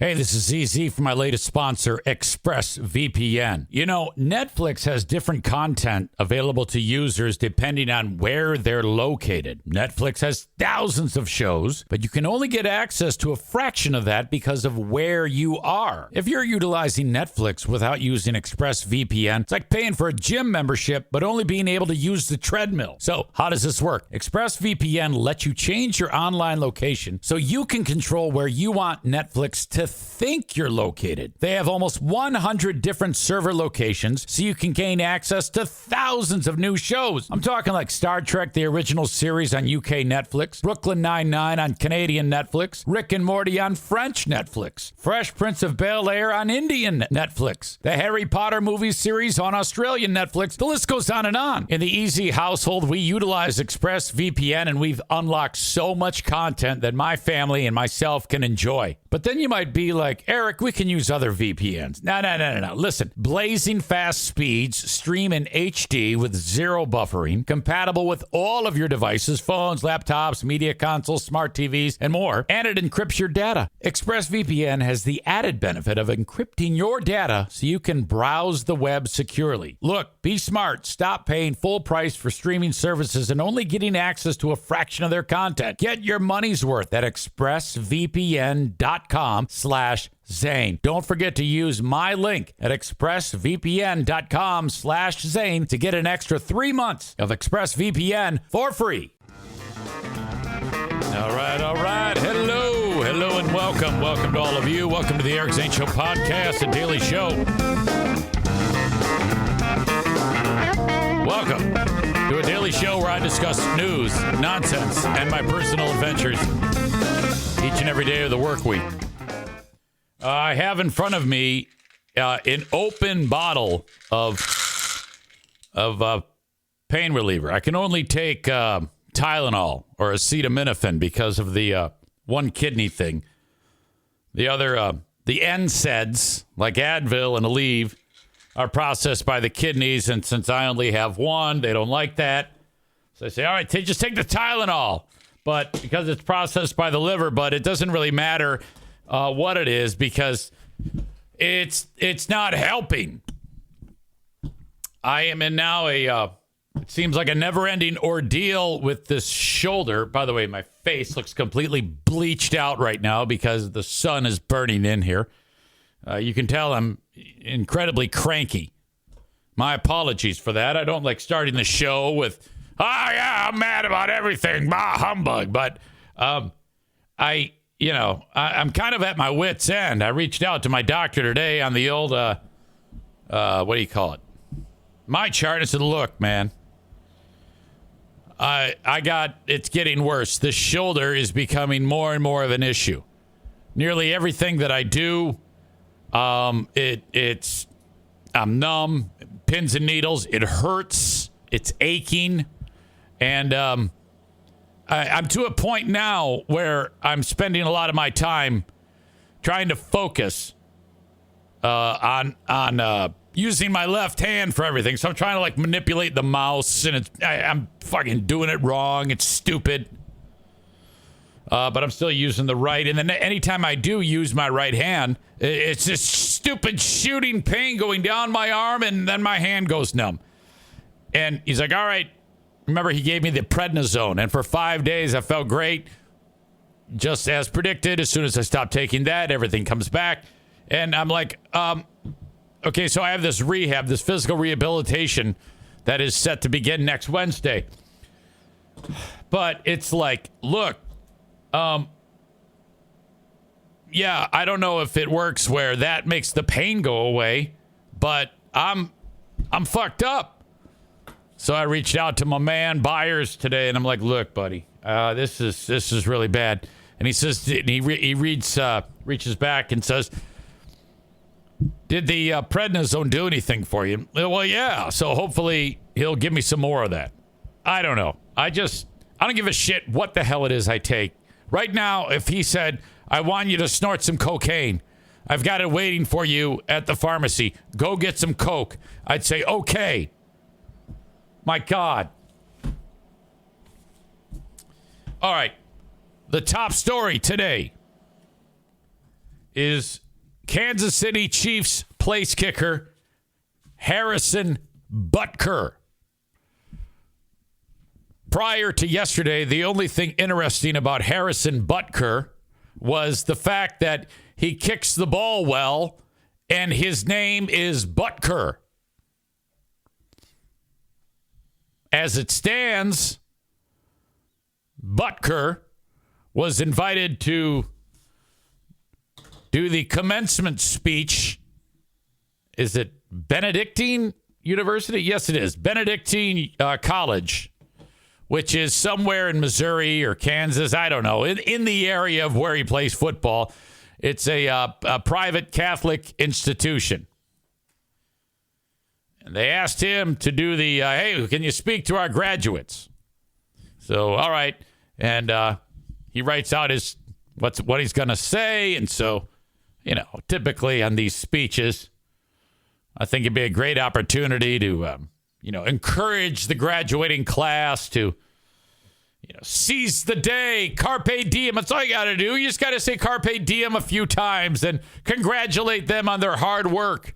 Hey, this is EZ from my latest sponsor, ExpressVPN. You know, Netflix has different content available to users depending on where they're located. Netflix has thousands of shows, but you can only get access to a fraction of that because of where you are. If you're utilizing Netflix without using ExpressVPN, it's like paying for a gym membership, but only being able to use the treadmill. So, how does this work? ExpressVPN lets you change your online location so you can control where you want Netflix to think you're located. They have almost 100 different server locations, so you can gain access to thousands of new shows. I'm talking like Star Trek, the original series on UK Netflix, Brooklyn Nine-Nine on Canadian Netflix, Rick and Morty on French Netflix, Fresh Prince of Bel-Air on Indian Netflix, the Harry Potter movie series on Australian Netflix. The list goes on and on. In the EZ household, we utilize ExpressVPN, and we've unlocked so much content that my family and myself can enjoy. But then you might be like, Eric, we can use other VPNs. No. Listen, blazing fast speeds, stream in HD with zero buffering, compatible with all of your devices, phones, laptops, media consoles, smart TVs, and more. And it encrypts your data. ExpressVPN has the added benefit of encrypting your data so you can browse the web securely. Look, be smart. Stop paying full price for streaming services and only getting access to a fraction of their content. Get your money's worth at expressvpn.com/Zane. Don't forget to use my link at expressvpn.com/Zane to get an extra 3 months of ExpressVPN for free. All right. Hello, and welcome. Welcome to all of you. Welcome to the Eric Zane Show podcast, a daily show. Welcome to a daily show where I discuss news, nonsense, and my personal adventures each and every day of the work week. I have in front of me an open bottle of pain reliever. I can only take Tylenol or acetaminophen because of the one kidney thing. The other, the NSAIDs, like Advil and Aleve, are processed by the kidneys, and since I only have one, they don't like that. So I say, all right, just take the Tylenol. But because it's processed by the liver, but it doesn't really matter what it is because it's not helping. I am in now it seems like a never-ending ordeal with this shoulder. By the way, my face looks completely bleached out right now because the sun is burning in here. You can tell I'm incredibly cranky. My apologies for that. I don't like starting the show with, yeah, I'm mad about everything, bah, humbug. But I'm kind of at my wit's end. I reached out to my doctor today on the old, what do you call it? My chart. I said, look, man, it's getting worse. This shoulder is becoming more and more of an issue. Nearly everything that I do, I'm numb, pins and needles. It hurts. It's aching. And I'm to a point now where I'm spending a lot of my time trying to focus on using my left hand for everything. So I'm trying to like manipulate the mouse, and I'm fucking doing it wrong. It's stupid. But I'm still using the right. And then anytime I do use my right hand, it's this stupid shooting pain going down my arm, and then my hand goes numb. And he's like, all right. Remember, he gave me the prednisone, and for 5 days I felt great. Just as predicted, as soon as I stopped taking that, everything comes back. And I'm like, okay, so I have this rehab, this physical rehabilitation that is set to begin next Wednesday. But it's like, look, yeah, I don't know if it works where that makes the pain go away, but I'm fucked up. So I reached out to my man Byers today, and I'm like, look, buddy, this is really bad. And he says, he reaches back and says, did the prednisone do anything for you? Well, yeah. So hopefully he'll give me some more of that. I don't know. I don't give a shit what the hell it is I take. Right now, if he said, I want you to snort some cocaine, I've got it waiting for you at the pharmacy. Go get some coke. I'd say, okay. My God. All right. The top story today is Kansas City Chiefs place kicker Harrison Butker. Prior to yesterday, the only thing interesting about Harrison Butker was the fact that he kicks the ball well, and his name is Butker. As it stands, Butker was invited to do the commencement speech. Is it Benedictine University? Yes, it is. Benedictine College, which is somewhere in Missouri or Kansas. I don't know. In the area of where he plays football. It's a private Catholic institution. And they asked him to do the, hey, can you speak to our graduates? So, all right. And he writes out what he's going to say. And so, typically on these speeches, I think it'd be a great opportunity to, encourage the graduating class to, seize the day, carpe diem. That's all you got to do. You just got to say carpe diem a few times and congratulate them on their hard work.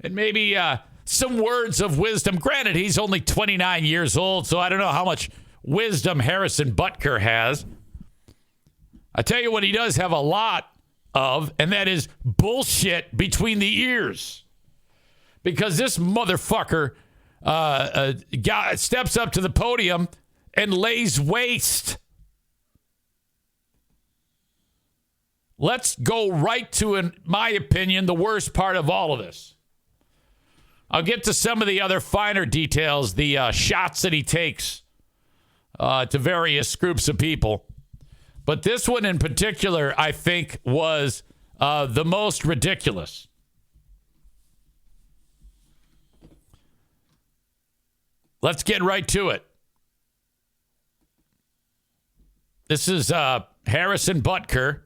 And maybe some words of wisdom. Granted, he's only 29 years old, so I don't know how much wisdom Harrison Butker has. I tell you what he does have a lot of, and that is bullshit between the ears. Because this motherfucker steps up to the podium and lays waste. Let's go right to, in my opinion, the worst part of all of this. I'll get to some of the other finer details, the shots that he takes to various groups of people. But this one in particular, I think, was the most ridiculous. Let's get right to it. This is Harrison Butker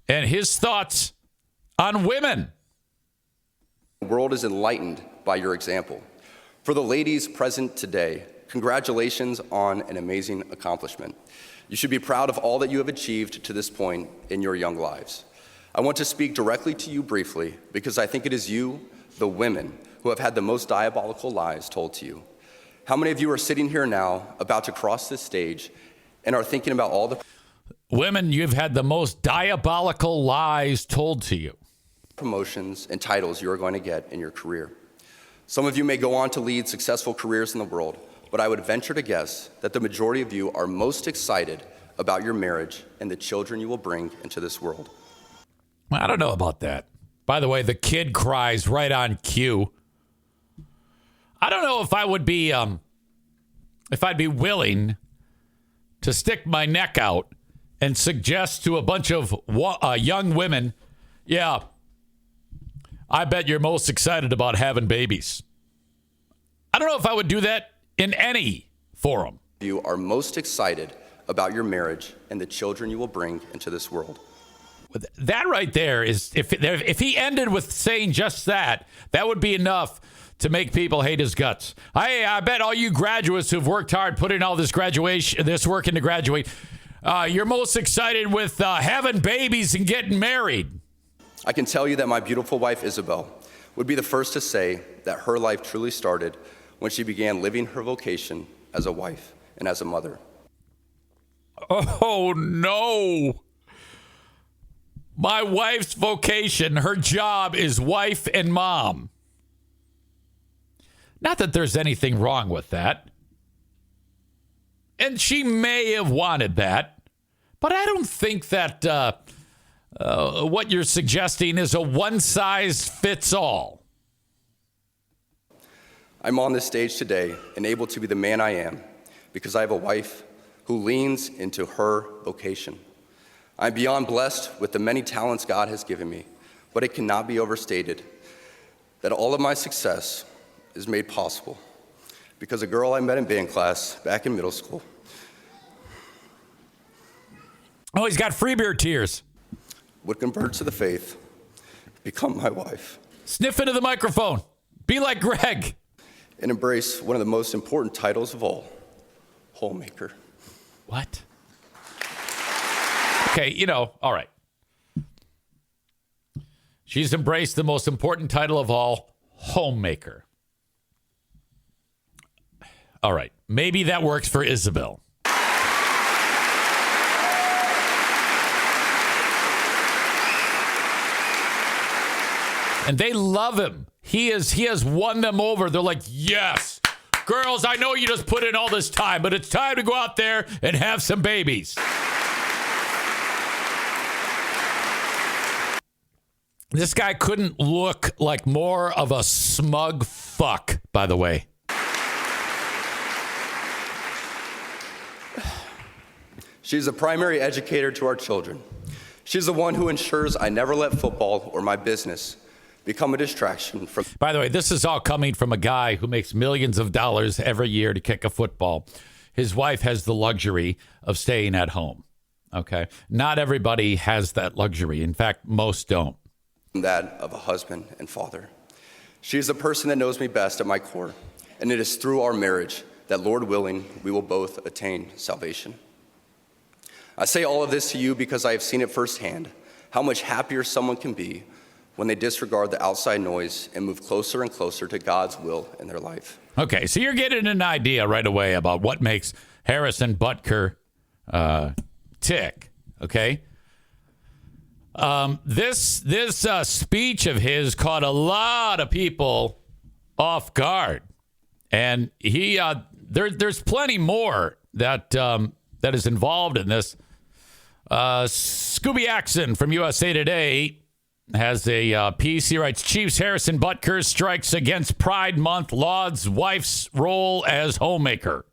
and his thoughts on women. The world is enlightened by your example. For the ladies present today, congratulations on an amazing accomplishment. You should be proud of all that you have achieved to this point in your young lives. I want to speak directly to you briefly because I think it is you, the women, who have had the most diabolical lies told to you. How many of you are sitting here now about to cross this stage and are thinking about all the women you've had the most diabolical lies told to you? Promotions and titles you are going to get in your career. Some of you may go on to lead successful careers in the world, but I would venture to guess that the majority of you are most excited about your marriage and the children you will bring into this world. I don't know about that. By the way, the kid cries right on cue. I don't know if I would be, if I'd be willing to stick my neck out and suggest to a bunch of young women, yeah, I bet you're most excited about having babies. I don't know if I would do that in any forum. You are most excited about your marriage and the children you will bring into this world. That right there is, if he ended with saying just that, that would be enough to make people hate his guts. I bet all you graduates who've worked hard putting all this work into graduate, you're most excited with having babies and getting married. I can tell you that my beautiful wife, Isabel, would be the first to say that her life truly started when she began living her vocation as a wife and as a mother. Oh, no. My wife's vocation, her job is wife and mom. Not that there's anything wrong with that. And she may have wanted that. But I don't think that what you're suggesting is a one-size-fits-all. I'm on this stage today and able to be the man I am because I have a wife who leans into her vocation. I'm beyond blessed with the many talents God has given me, but it cannot be overstated that all of my success is made possible because a girl I met in band class back in middle school. Oh, he's got free beer tears. Would convert to the faith, become my wife. Sniff into the microphone. Be like Greg. And embrace one of the most important titles of all, homemaker. What? Okay, all right. She's embraced the most important title of all, homemaker. All right. Maybe that works for Isabel. And they love him. He has won them over. They're like, yes, girls, I know you just put in all this time, but it's time to go out there and have some babies. This guy couldn't look like more of a smug fuck, by the way. She's a primary educator to our children. She's the one who ensures I never let football or my business become a distraction from... By the way, this is all coming from a guy who makes millions of dollars every year to kick a football. His wife has the luxury of staying at home. Okay? Not everybody has that luxury. In fact, most don't. That of a husband and father. She is the person that knows me best at my core, and it is through our marriage that, Lord willing, we will both attain salvation. I say all of this to you because I have seen it firsthand, how much happier someone can be when they disregard the outside noise and move closer and closer to God's will in their life. Okay, so you're getting an idea right away about what makes Harrison Butker tick, okay? This speech of his caught a lot of people off guard, and there's plenty more that is involved in this. Scooby Axon from USA Today has a piece. He writes, Chiefs Harrison Butker strikes against Pride Month, lauds wife's role as homemaker.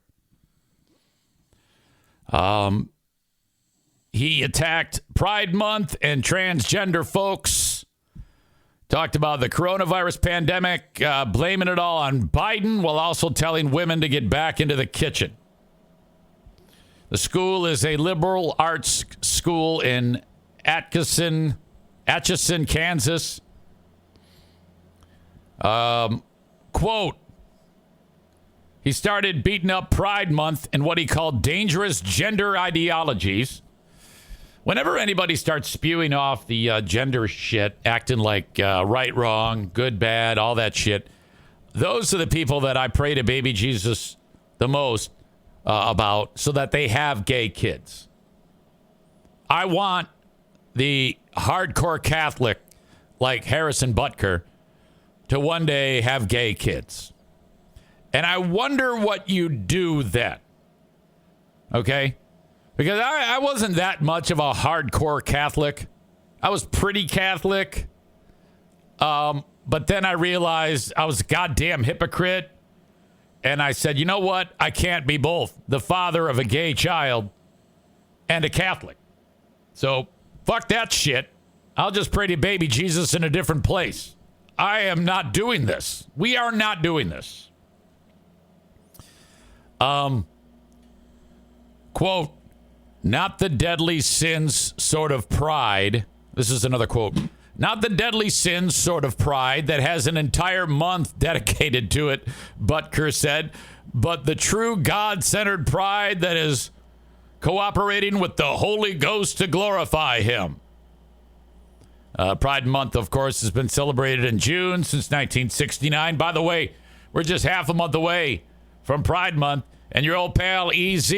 He attacked Pride Month and transgender folks. Talked about the coronavirus pandemic, blaming it all on Biden while also telling women to get back into the kitchen. The school is a liberal arts school in Atchison, Kansas. Quote, he started beating up Pride Month and what he called dangerous gender ideologies. Whenever anybody starts spewing off the gender shit, acting like right, wrong, good, bad, all that shit, those are the people that I pray to baby Jesus the most about so that they have gay kids. I want the hardcore Catholic like Harrison Butker to one day have gay kids. And I wonder what you do then. Okay? Because I wasn't that much of a hardcore Catholic. I was pretty Catholic. But then I realized I was a goddamn hypocrite. And I said, you know what? I can't be both the father of a gay child and a Catholic. So fuck that shit. I'll just pray to baby Jesus in a different place. I am not doing this. We are not doing this. Quote, not the deadly sins sort of pride. This is another quote. Not the deadly sins sort of pride that has an entire month dedicated to it, Butker said, but the true God-centered pride that is cooperating with the Holy Ghost to glorify him. Pride Month, of course, has been celebrated in June since 1969. By the way, we're just half a month away from Pride Month, and your old pal EZ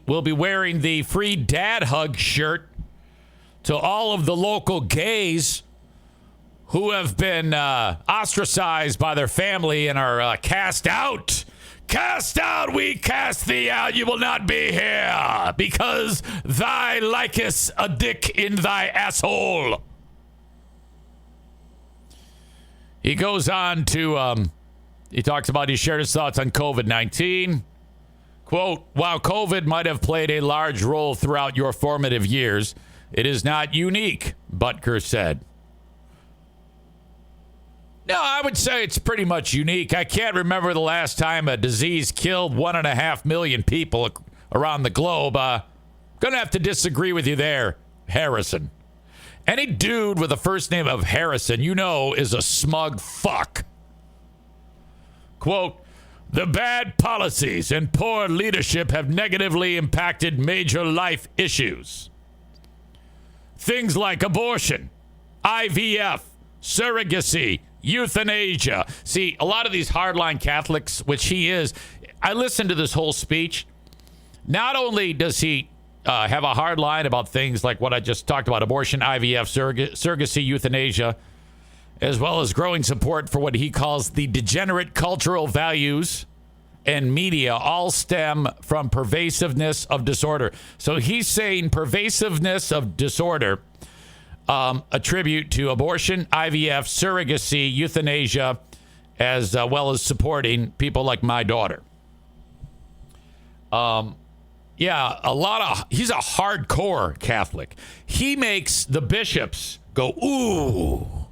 will be wearing the free dad hug shirt to all of the local gays who have been ostracized by their family and are cast out. Cast out, we cast thee out, you will not be here, because thy likest a dick in thy asshole. He goes on to, he talks about, he shared his thoughts on COVID-19. Quote, while COVID might have played a large role throughout your formative years, it is not unique, Butker said. No, I would say it's pretty much unique. I can't remember the last time a disease killed 1.5 million people around the globe. Gonna have to disagree with you there, Harrison. Any dude with the first name of Harrison, you know, is a smug fuck. Quote, the bad policies and poor leadership have negatively impacted major life issues. Things like abortion, IVF, surrogacy, euthanasia. See, a lot of these hardline Catholics, which he is, I listened to this whole speech. Not only does he have a hard line about things like what I just talked about, abortion, IVF, surrogacy, euthanasia, as well as growing support for what he calls the degenerate cultural values and media, all stem from pervasiveness of disorder. So he's saying pervasiveness of disorder attribute to abortion, IVF, surrogacy, euthanasia, as well as supporting people like my daughter. Yeah, he's a hardcore Catholic. He makes the bishops go, ooh.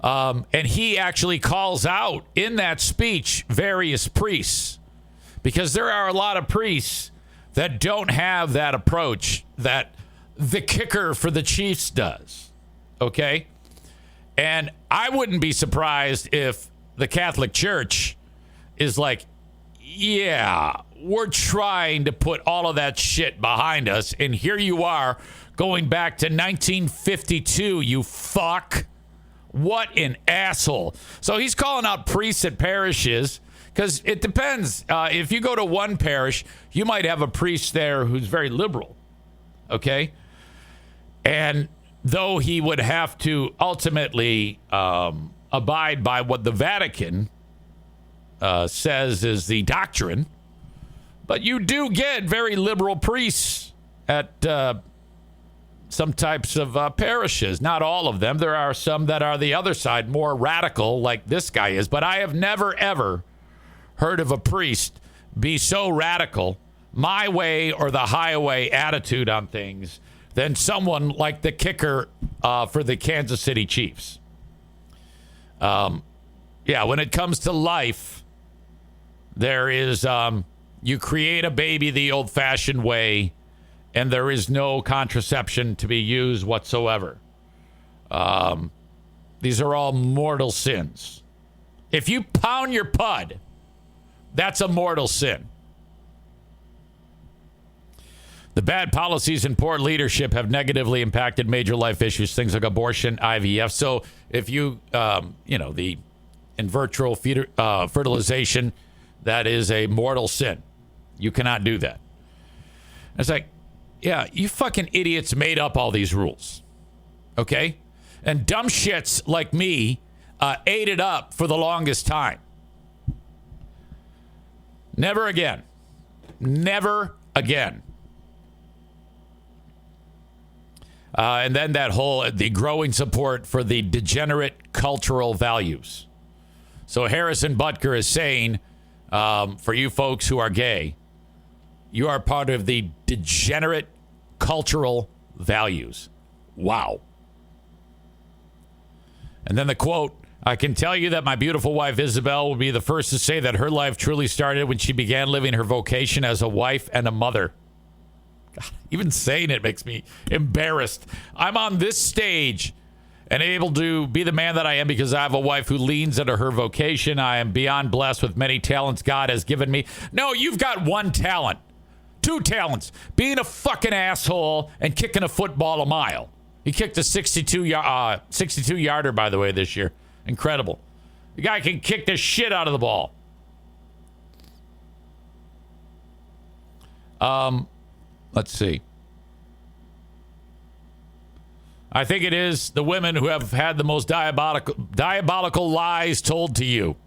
And he actually calls out in that speech various priests, because there are a lot of priests that don't have that approach that the kicker for the Chiefs does. Okay? And I wouldn't be surprised if the Catholic Church is like, yeah, we're trying to put all of that shit behind us, and here you are going back to 1952, you fuck. What an asshole. So he's calling out priests at parishes, because it depends. If you go to one parish, you might have a priest there who's very liberal, okay? And though he would have to ultimately abide by what the Vatican says is the doctrine, but you do get very liberal priests at some types of parishes. Not all of them. There are some that are the other side, more radical, like this guy is. But I have never, ever heard of a priest be so radical, my way or the highway attitude on things, than someone like the kicker for the Kansas City Chiefs. Yeah, when it comes to life, there is, you create a baby the old-fashioned way, and there is no contraception to be used whatsoever. These are all mortal sins. If you pound your pud, that's a mortal sin. The bad policies and poor leadership have negatively impacted major life issues, things like abortion, IVF. So if you, the in vitro fertilization, that is a mortal sin. You cannot do that. It's like, yeah, you fucking idiots made up all these rules, okay? And dumb shits like me ate it up for the longest time. Never again. Never again. And then the growing support for the degenerate cultural values. So Harrison Butker is saying, for you folks who are gay, you are part of the degenerate cultural values. Wow. And then the quote, I can tell you that my beautiful wife, Isabel, will be the first to say that her life truly started when she began living her vocation as a wife and a mother. God, even saying it makes me embarrassed. I'm on this stage and able to be the man that I am because I have a wife who leans into her vocation. I am beyond blessed with many talents God has given me. No, you've got one talent. Two talents. Being a fucking asshole and kicking a football a mile. He kicked a 62-yarder, by the way, this year. Incredible. The guy can kick the shit out of the ball. Let's see. I think it is the women who have had the most diabolical lies told to you.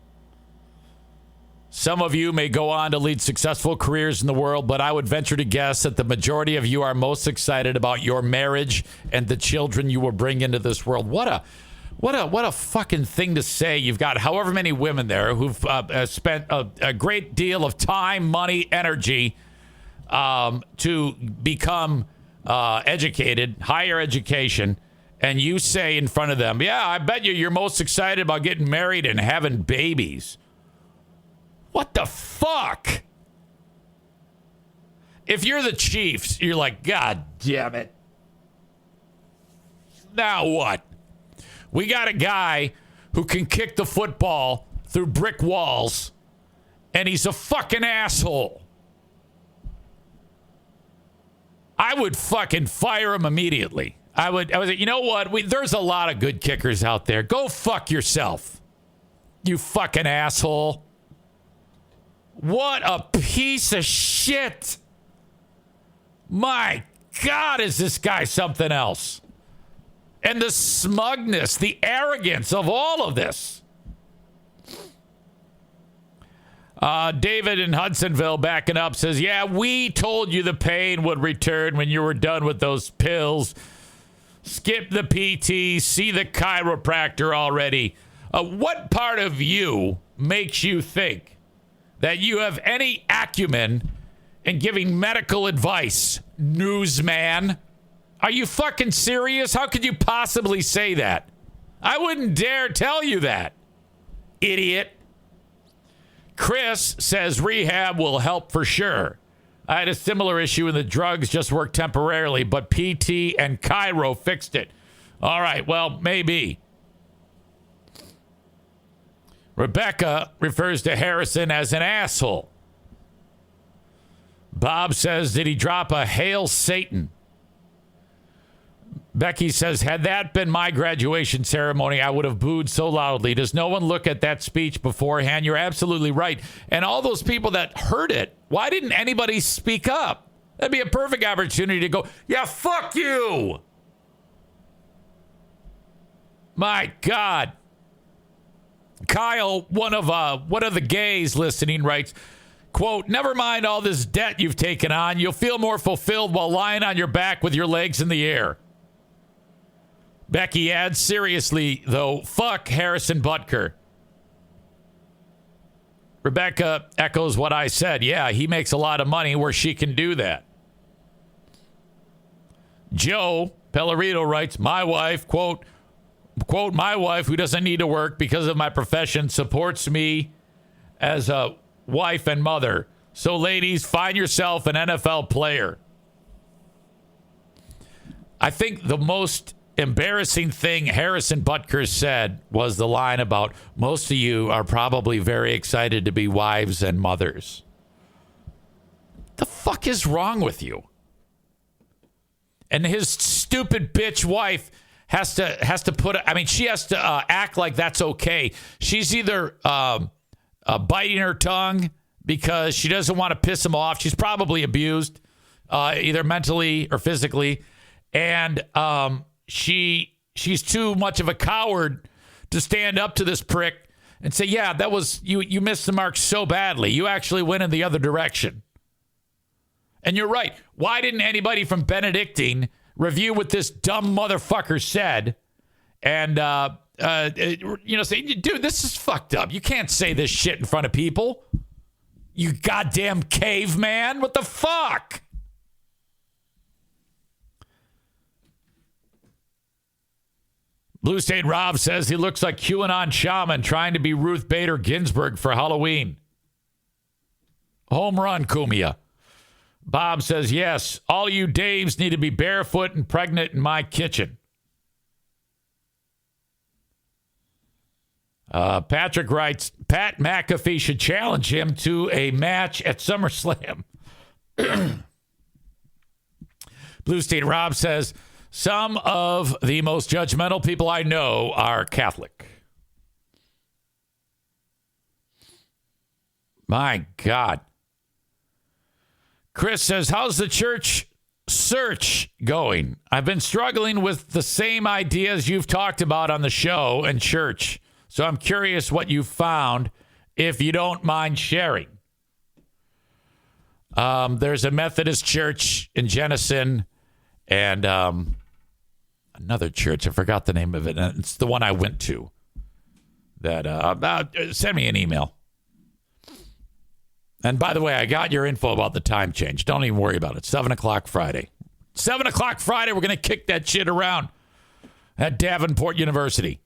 Some of you may go on to lead successful careers in the world, but I would venture to guess that the majority of you are most excited about your marriage and the children you will bring into this world. What a fucking thing to say. You've got however many women there who've spent a great deal of time, money, energy to become educated, higher education, and you say in front of them, yeah, I bet you're most excited about getting married and having babies. What the fuck? If you're the Chiefs, you're like, God damn it. Now what? We got a guy who can kick the football through brick walls, and he's a fucking asshole. I would fucking fire him immediately. I would, you know what? There's a lot of good kickers out there. Go fuck yourself, you fucking asshole. What a piece of shit. My God, is this guy something else? And the smugness, the arrogance of all of this. David in Hudsonville backing up says, yeah, we told you the pain would return when you were done with those pills. Skip the PT, see the chiropractor already. What part of you makes you think that you have any acumen in giving medical advice, newsman? Are you fucking serious? How could you possibly say that? I wouldn't dare tell you that, idiot. Chris says rehab will help for sure. I had a similar issue and the drugs just worked temporarily, but PT and Chiro fixed it. All right, well, maybe. Rebecca refers to Harrison as an asshole. Bob says, did he drop a Hail Satan? Becky says, had that been my graduation ceremony, I would have booed so loudly. Does no one look at that speech beforehand? You're absolutely right. And all those people that heard it, why didn't anybody speak up? That'd be a perfect opportunity to go, yeah, fuck you. My God. Kyle, one of the gays listening, writes, quote, never mind all this debt you've taken on. You'll feel more fulfilled while lying on your back with your legs in the air. Becky adds, seriously, though, fuck Harrison Butker. Rebecca echoes what I said. Yeah, he makes a lot of money where she can do that. Joe Pellerito writes, my wife, quote, my wife, who doesn't need to work because of my profession, supports me as a wife and mother. So, ladies, find yourself an NFL player. I think the most embarrassing thing Harrison Butker said was the line about most of you are probably very excited to be wives and mothers. The fuck is wrong with you? And his stupid bitch wife has to put, I mean, she has to act like that's okay. She's either biting her tongue because she doesn't want to piss him off. She's probably abused, either mentally or physically. And she's too much of a coward to stand up to this prick and say, yeah, that was, you missed the mark so badly. You actually went in the other direction. And you're right. Why didn't anybody from Benedictine review what this dumb motherfucker said and, say, dude, this is fucked up. You can't say this shit in front of people. You goddamn caveman. What the fuck? Blue State Rob says he looks like QAnon shaman trying to be Ruth Bader Ginsburg for Halloween. Home run, Kumia. Bob says, yes, all you Daves need to be barefoot and pregnant in my kitchen. Patrick writes, Pat McAfee should challenge him to a match at SummerSlam. Blue State Rob says, some of the most judgmental people I know are Catholic. My God. Chris says, how's the church search going? I've been struggling with the same ideas you've talked about on the show and church. So I'm curious what you found, if you don't mind sharing. There's a Methodist church in Jenison and another church. I forgot the name of it. It's the one I went to. That send me an email. And by the way, I got your info about the time change. Don't even worry about it. 7 o'clock Friday. 7 o'clock Friday, we're going to kick that shit around at Davenport University.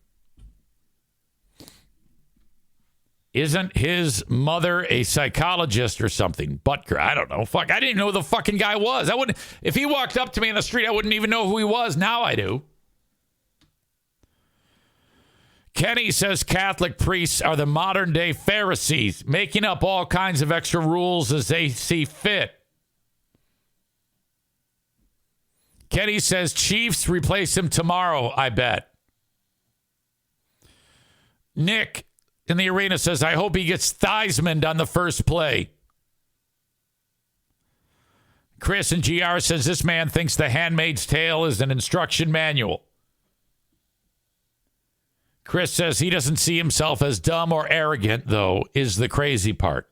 Isn't his mother a psychologist or something? Butker, I don't know. Fuck, I didn't know who the fucking guy was. I wouldn't. If he walked up to me in the street, I wouldn't even know who he was. Now I do. Kenny says Catholic priests are the modern day Pharisees, making up all kinds of extra rules as they see fit. Kenny says Chiefs replace him tomorrow, I bet. Nick in the arena says, I hope he gets Theismann on the first play. Chris in GR says, this man thinks The Handmaid's Tale is an instruction manual. Chris says he doesn't see himself as dumb or arrogant, though, is the crazy part.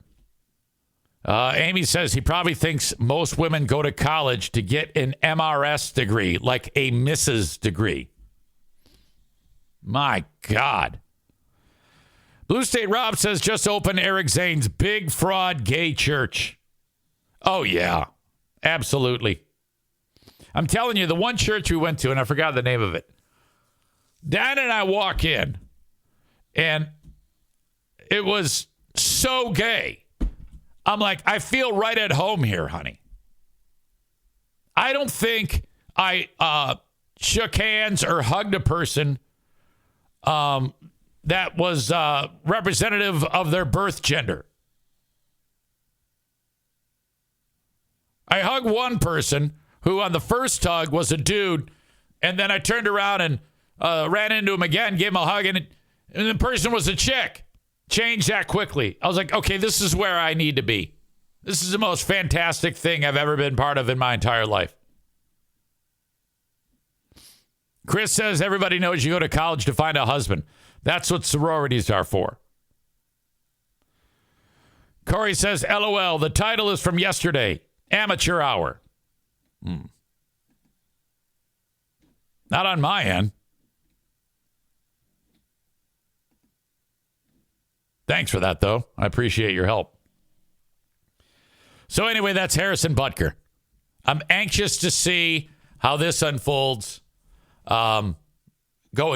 Amy says he probably thinks most women go to college to get an MRS degree, like a Mrs. degree. My God. Blue State Rob says just open Eric Zane's big fraud gay church. Oh, yeah, absolutely. I'm telling you, the one church we went to, and I forgot the name of it. Dan and I walk in, and it was so gay. I'm like, I feel right at home here, honey. I don't think I shook hands or hugged a person that was representative of their birth gender. I hugged one person who on the first hug was a dude, and then I turned around and ran into him again, gave him a hug, and the person was a chick. Changed that quickly. I was like, okay, this is where I need to be. This is the most fantastic thing I've ever been part of in my entire life. Chris says everybody knows you go to college to find a husband. That's what sororities are for. Corey says, LOL, the title is from yesterday. Amateur hour. Not on my end. Thanks for that, though. I appreciate your help. So anyway, that's Harrison Butker. I'm anxious to see how this unfolds going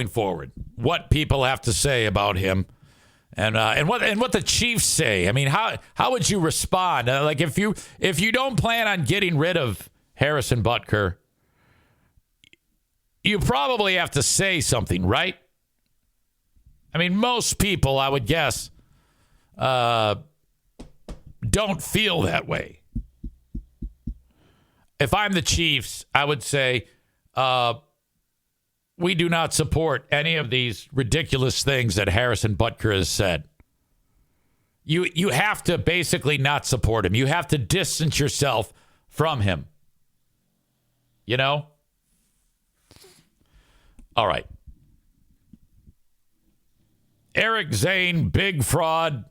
forward. What people have to say about him, and what the Chiefs say. I mean, how would you respond? Like if you don't plan on getting rid of Harrison Butker, you probably have to say something, right? I mean, most people, I would guess, don't feel that way. If I'm the Chiefs, I would say we do not support any of these ridiculous things that Harrison Butker has said. You have to basically not support him. You have to distance yourself from him. You know? All right. Eric Zane, big fraud,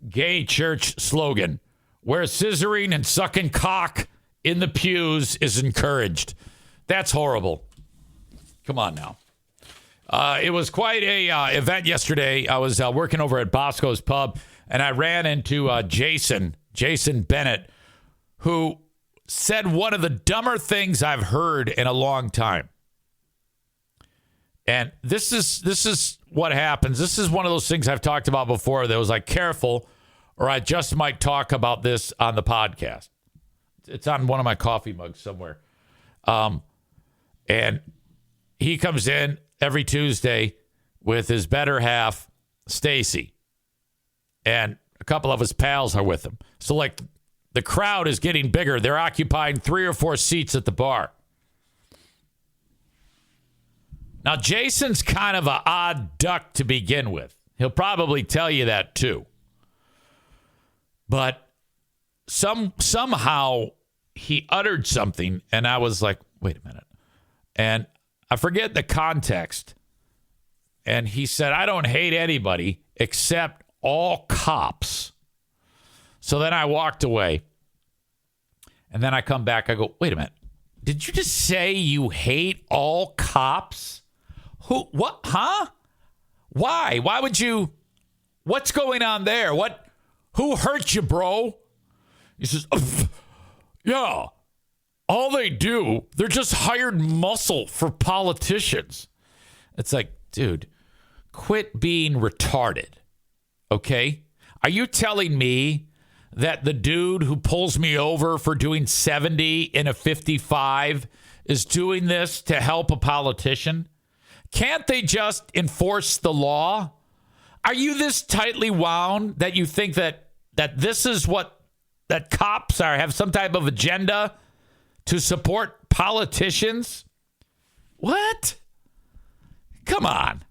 gay church slogan, where scissoring and sucking cock in the pews is encouraged. That's horrible. Come on now. It was quite a event yesterday. I was working over at Bosco's Pub, and I ran into Jason Bennett, who said one of the dumber things I've heard in a long time. And this is what happens. This is one of those things I've talked about before that was like, careful, or I just might talk about this on the podcast. It's on one of my coffee mugs somewhere. And he comes in every Tuesday with his better half, Stacy. And a couple of his pals are with him. So, like, the crowd is getting bigger. They're occupying 3 or 4 seats at the bar. Now, Jason's kind of an odd duck to begin with. He'll probably tell you that, too. But somehow he uttered something, and I was like, wait a minute. And I forget the context. And he said, I don't hate anybody except all cops. So then I walked away. And then I come back. I go, wait a minute. Did you just say you hate all cops? Who? What? Huh? Why? Why would you? What's going on there? Who hurt you, bro? He says, yeah. All they do, they're just hired muscle for politicians. It's like, dude, quit being retarded. Okay? Are you telling me that the dude who pulls me over for doing 70 in a 55 is doing this to help a politician? Can't they just enforce the law? Are you this tightly wound that you think that this is what that cops have some type of agenda to support politicians? What? Come on.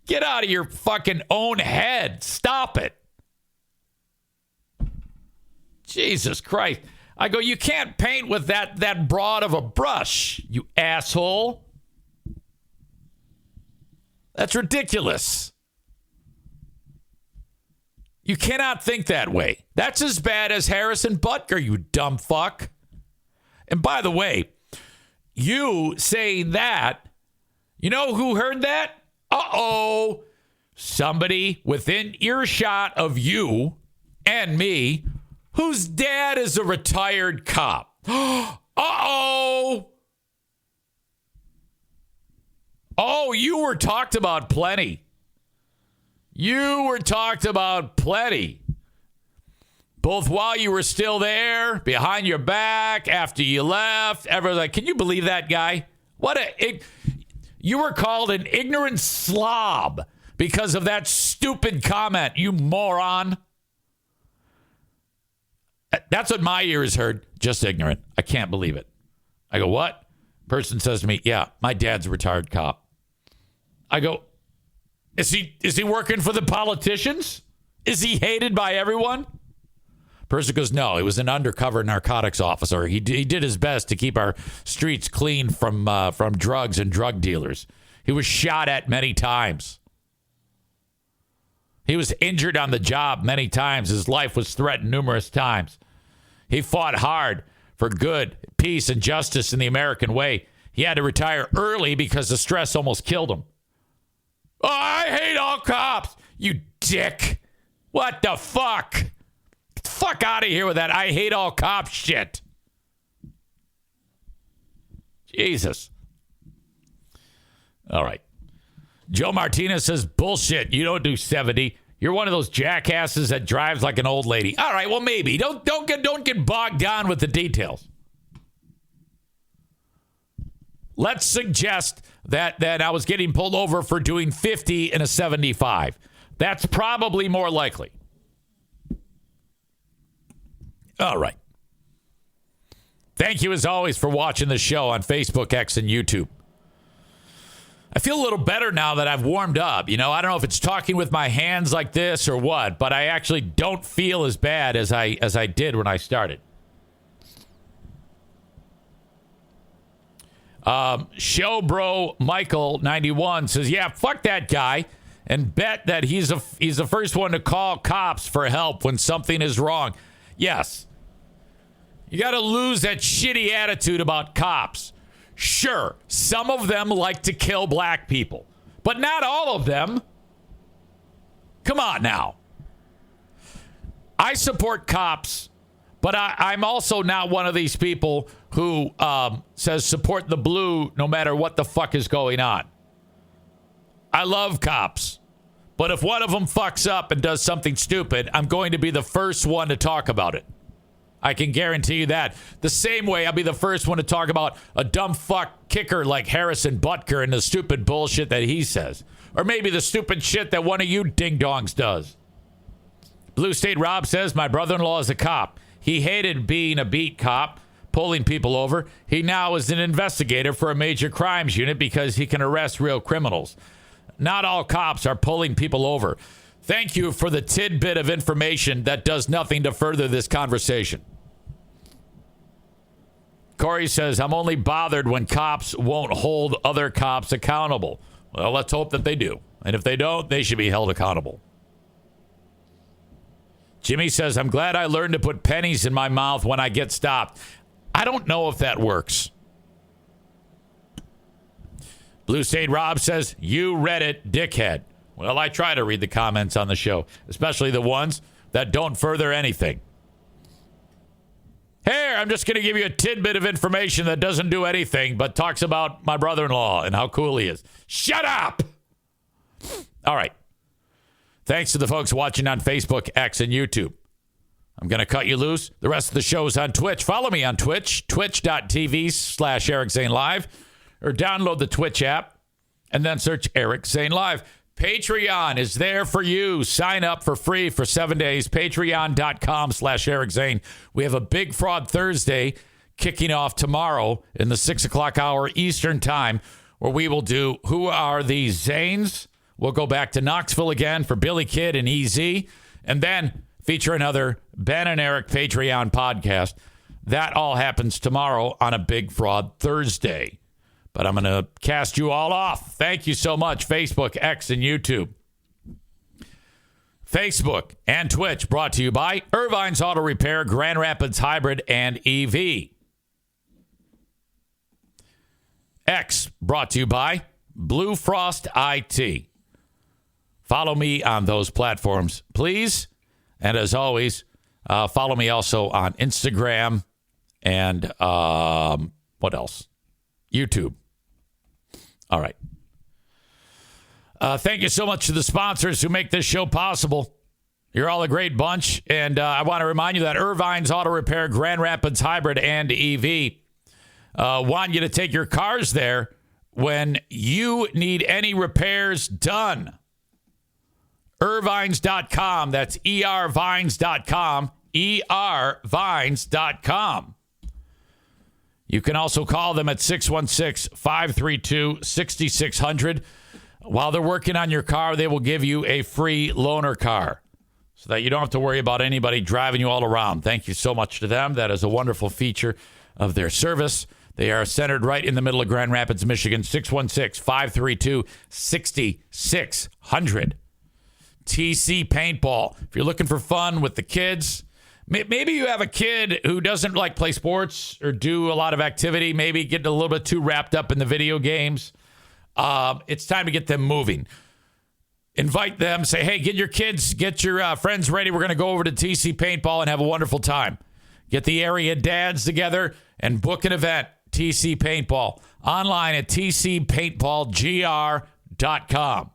Get out of your fucking own head. Stop it. Jesus Christ. I go, you can't paint with that broad of a brush, you asshole. That's ridiculous. You cannot think that way. That's as bad as Harrison Butker, you dumb fuck. And by the way, you saying that, you know who heard that? Uh-oh. Somebody within earshot of you and me whose dad is a retired cop. Uh-oh. Oh, you were talked about plenty. You were talked about plenty. Both while you were still there, behind your back, after you left. Everyone's like, can you believe that guy? You were called an ignorant slob because of that stupid comment, you moron. That's what my ears heard. Just ignorant. I can't believe it. I go, what? Person says to me, yeah, my dad's a retired cop. I go, is he working for the politicians? Is he hated by everyone? Person goes, no, he was an undercover narcotics officer. He did his best to keep our streets clean from drugs and drug dealers. He was shot at many times. He was injured on the job many times. His life was threatened numerous times. He fought hard for good, peace, and justice in the American way. He had to retire early because the stress almost killed him. Oh, I hate all cops, you dick. What the fuck? Get the fuck out of here with that I hate all cops shit. Jesus. All right. Joe Martinez says, bullshit. You don't do 70. You're one of those jackasses that drives like an old lady. All right, well, maybe. Don't get bogged down with the details. Let's suggest that I was getting pulled over for doing 50 in a 75. That's probably more likely. All right. Thank you, as always, for watching the show on Facebook, X, and YouTube. I feel a little better now that I've warmed up. You know, I don't know if it's talking with my hands like this or what, but I actually don't feel as bad as I did when I started. Showbro Michael 91 says, yeah, fuck that guy, and bet that he's the first one to call cops for help when something is wrong. Yes. You got to lose that shitty attitude about cops. Sure, some of them like to kill black people, but not all of them. Come on now. I support cops, but I'm also not one of these people who says support the blue no matter what the fuck is going on. I love cops, but if one of them fucks up and does something stupid, I'm going to be the first one to talk about it. I can guarantee you that. The same way I'll be the first one to talk about a dumb fuck kicker like Harrison Butker and the stupid bullshit that he says. Or maybe the stupid shit that one of you ding-dongs does. Blue State Rob says, my brother-in-law is a cop. He hated being a beat cop, pulling people over. He now is an investigator for a major crimes unit because he can arrest real criminals. Not all cops are pulling people over. Thank you for the tidbit of information that does nothing to further this conversation. Corey says, I'm only bothered when cops won't hold other cops accountable. Well, let's hope that they do. And if they don't, they should be held accountable. Jimmy says, I'm glad I learned to put pennies in my mouth when I get stopped. I don't know if that works. Blue State Rob says, you read it, dickhead. Well, I try to read the comments on the show, especially the ones that don't further anything. Here, I'm just going to give you a tidbit of information that doesn't do anything, but talks about my brother-in-law and how cool he is. Shut up! All right. Thanks to the folks watching on Facebook, X, and YouTube. I'm going to cut you loose. The rest of the show is on Twitch. Follow me on Twitch, twitch.tv/Eric Zane Live, or download the Twitch app and then search Eric Zane Live. Patreon is there for you. Sign up for free for 7 days. Patreon.com/Eric Zane. We have a Big Fraud Thursday kicking off tomorrow in the 6 o'clock hour Eastern time, where we will do Who Are These Zanes? We'll go back to Knoxville again for Billy Kid and EZ, and then feature another Ben and Eric Patreon podcast. That all happens tomorrow on a Big Fraud Thursday. But I'm going to cast you all off. Thank you so much, Facebook, X, and YouTube. Facebook and Twitch brought to you by Irvine's Auto Repair, Grand Rapids Hybrid, and EV. X brought to you by Blue Frost IT. Follow me on those platforms, please. And as always, follow me also on Instagram and what else? YouTube. All right. Thank you so much to the sponsors who make this show possible. You're all a great bunch. And I want to remind you that Irvine's Auto Repair, Grand Rapids Hybrid, and EV want you to take your cars there when you need any repairs done. Irvines.com. That's ervines.com. ervines.com. You can also call them at 616-532-6600. While they're working on your car, they will give you a free loaner car so that you don't have to worry about anybody driving you all around. Thank you so much to them. That is a wonderful feature of their service. They are centered right in the middle of Grand Rapids, Michigan. 616-532-6600. TC Paintball. If you're looking for fun with the kids, maybe you have a kid who doesn't like play sports or do a lot of activity, maybe getting a little bit too wrapped up in the video games. It's time to get them moving. Invite them. Say, hey, get your kids, get your friends ready. We're going to go over to TC Paintball and have a wonderful time. Get the area dads together and book an event. TC Paintball. Online at tcpaintballgr.com.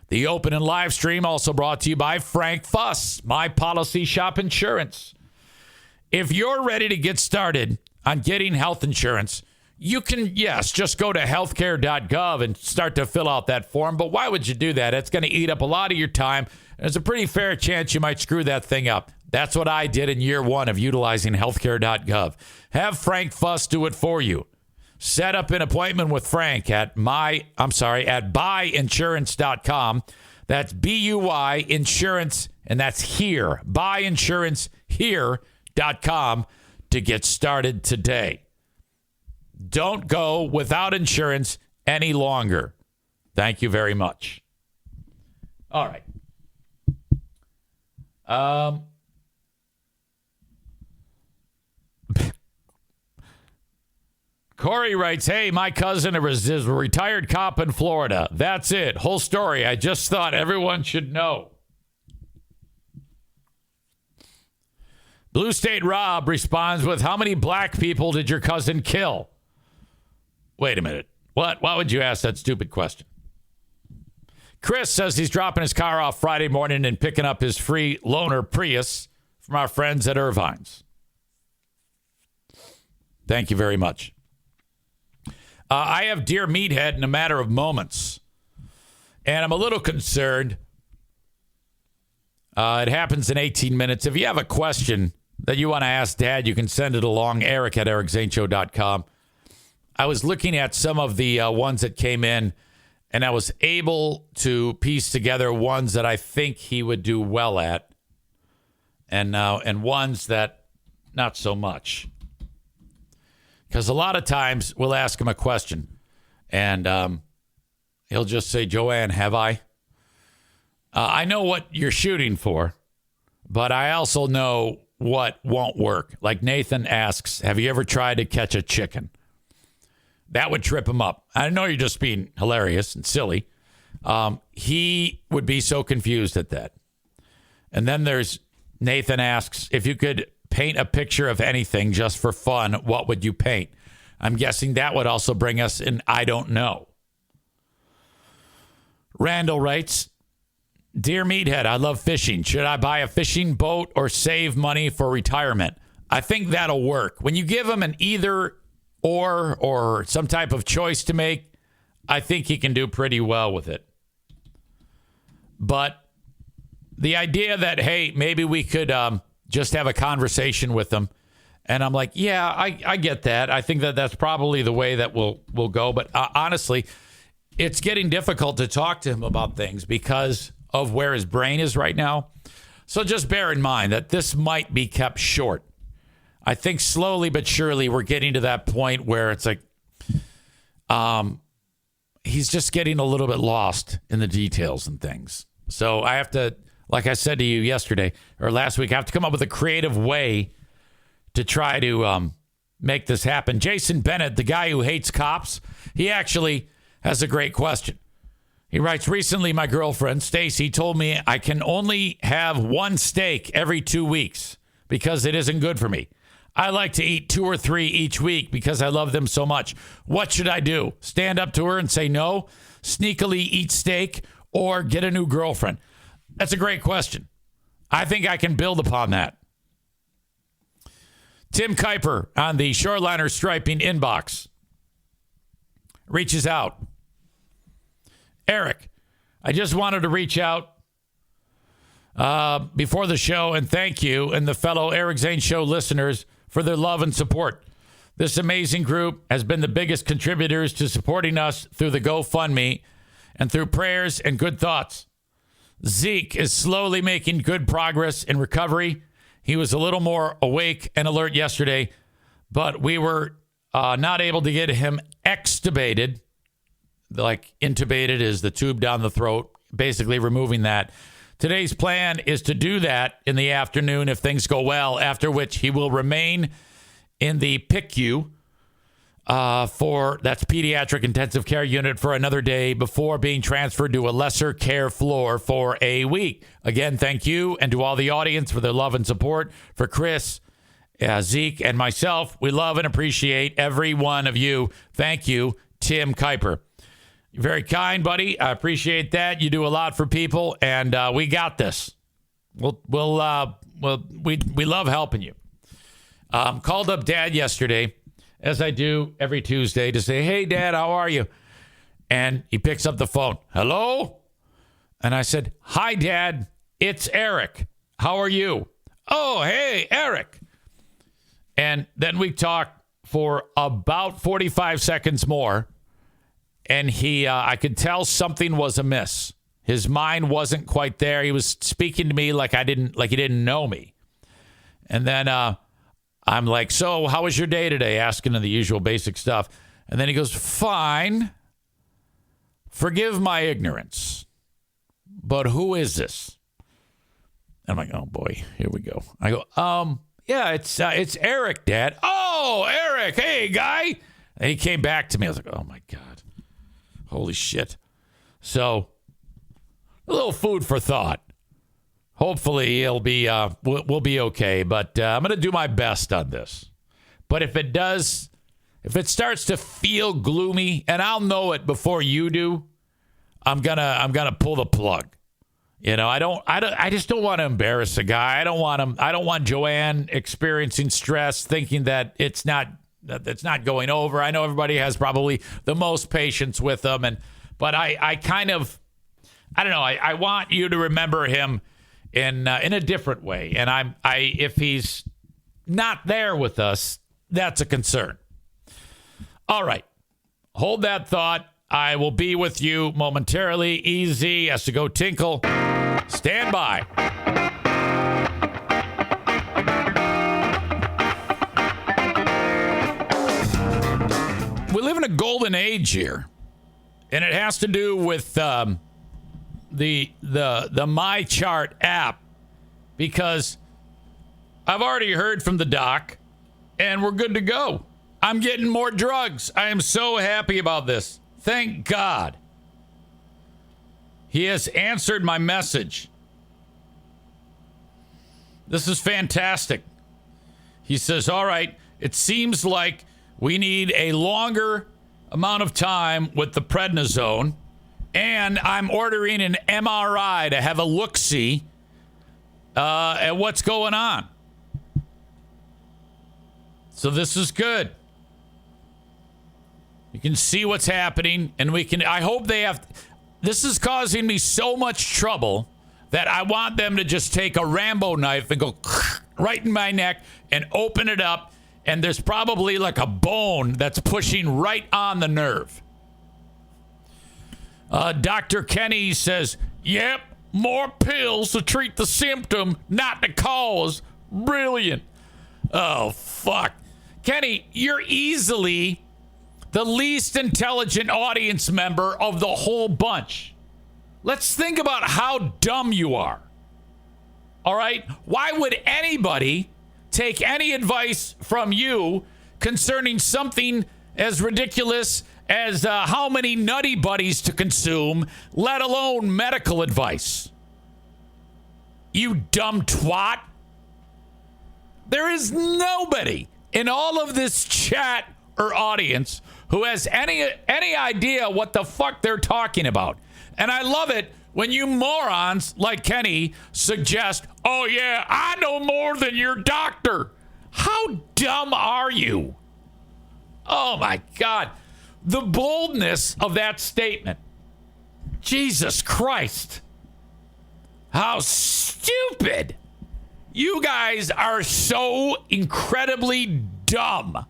The open and live stream also brought to you by Frank Fuss, My Policy Shop Insurance. If you're ready to get started on getting health insurance, you can, yes, just go to healthcare.gov and start to fill out that form. But why would you do that? It's going to eat up a lot of your time. There's a pretty fair chance you might screw that thing up. That's what I did in year one of utilizing healthcare.gov. Have Frank Fuss do it for you. Set up an appointment with Frank at buyinsurance.com. That's BUY insurance, and that's here. Buyinsurancehere.com to get started today. Don't go without insurance any longer. Thank you very much. All right. Corey writes, hey, my cousin is a retired cop in Florida. That's it. Whole story. I just thought everyone should know. Blue State Rob responds with, how many black people did your cousin kill? Wait a minute. What? Why would you ask that stupid question? Chris says he's dropping his car off Friday morning and picking up his free loaner Prius from our friends at Irvine's. Thank you very much. I have Dear Meathead in a matter of moments, and I'm a little concerned. It happens in 18 minutes. If you have a question that you want to ask Dad, you can send it along, eric@ericzaneshow.com. I was looking at some of the ones that came in, and I was able to piece together ones that I think he would do well at, and ones that not so much. Because a lot of times we'll ask him a question, and he'll just say, Joanne, have I? I know what you're shooting for, but I also know what won't work. Like Nathan asks, have you ever tried to catch a chicken? That would trip him up. I know you're just being hilarious and silly. He would be so confused at that. And then there's Nathan asks, if you could paint a picture of anything just for fun, what would you paint? I'm guessing that would also bring us in I don't know. Randall writes, Dear Meathead, I love fishing. Should I buy a fishing boat or save money for retirement? I think that'll work. When you give him an either or some type of choice to make, I think he can do pretty well with it. But the idea that, hey, maybe we could just have a conversation with them And I'm like, yeah, I get that. I think that that's probably the way that we'll go. But honestly, it's getting difficult to talk to him about things because of where his brain is right now. So just bear in mind that this might be kept short. I think slowly but surely we're getting to that point where it's like he's just getting a little bit lost in the details and things. So I have to, like I said to you yesterday or last week, I have to come up with a creative way to try to make this happen. Jason Bennett, the guy who hates cops, he actually has a great question. He writes, recently my girlfriend, Stacy, told me I can only have one steak every 2 weeks because it isn't good for me. I like to eat 2 or 3 each week because I love them so much. What should I do? Stand up to her and say no? Sneakily eat steak or get a new girlfriend? That's a great question. I think I can build upon that. Tim Kuiper on the Shoreliner Striping inbox reaches out. Eric, I just wanted to reach out before the show and thank you and the fellow Eric Zane Show listeners for their love and support. This amazing group has been the biggest contributors to supporting us through the GoFundMe and through prayers and good thoughts. Zeke is slowly making good progress in recovery. He was a little more awake and alert yesterday, but we were not able to get him extubated. Like intubated is the tube down the throat, basically removing that. Today's plan is to do that in the afternoon if things go well, after which he will remain in the PICU that's pediatric intensive care unit for another day before being transferred to a lesser care floor for a week. Again, thank you and to all the audience for their love and support. For Chris, Zeke, and myself, we love and appreciate every one of you. Thank you, Tim Kuiper. You're very kind, buddy. I appreciate that. You do a lot for people, and we got this. We love helping you. Called up Dad yesterday, as I do every Tuesday, to say, hey, Dad, how are you? And he picks up the phone. Hello? And I said, hi, Dad. It's Eric. How are you? Oh, hey, Eric. And then we talked for about 45 seconds more. And I could tell something was amiss. His mind wasn't quite there. He was speaking to me like he didn't know me. And then I'm like, so how was your day today? Asking him the usual basic stuff. And then he goes, fine. Forgive my ignorance. But who is this? And I'm like, oh boy, here we go. I go, yeah, it's Eric, Dad. Oh, Eric, hey, guy. And he came back to me. I was like, oh my God. Holy shit. So, a little food for thought. Hopefully, we'll be okay. But I'm going to do my best on this. But if it starts to feel gloomy, and I'll know it before you do, I'm gonna pull the plug. You know, I just don't want to embarrass a guy. I don't want Joanne experiencing stress, thinking that it's not going over. I know everybody has probably the most patience with them, but I kind of, I don't know. I want you to remember him in a different way. And if he's not there with us, that's a concern. All right, hold that thought. I will be with you momentarily. EZ has to go tinkle. Stand by. We live in a golden age here, and it has to do with the My Chart app, because I've already heard from the doc, and we're good to go. I'm getting more drugs. I am so happy about this. Thank God. He has answered my message. This is fantastic. He says, all right, it seems like we need a longer amount of time with the prednisone, and I'm ordering an MRI to have a look-see at what's going on. So this is good. You can see what's happening, and I hope they have. This is causing me so much trouble that I want them to just take a Rambo knife and go right in my neck and open it up, and there's probably like a bone that's pushing right on the nerve. Dr. Kenny says, yep, more pills to treat the symptom, not the cause. Brilliant. Oh, fuck. Kenny, you're easily the least intelligent audience member of the whole bunch. Let's think about how dumb you are. All right? Why would anybody take any advice from you concerning something as ridiculous as how many Nutty Buddies to consume, let alone medical advice? You dumb twat. There is nobody in all of this chat or audience who has any idea what the fuck they're talking about. And I love it when you morons like Kenny suggest, oh yeah, I know more than your doctor. How dumb are you? Oh my God. The boldness of that statement. Jesus Christ. How stupid. You guys are so incredibly dumb.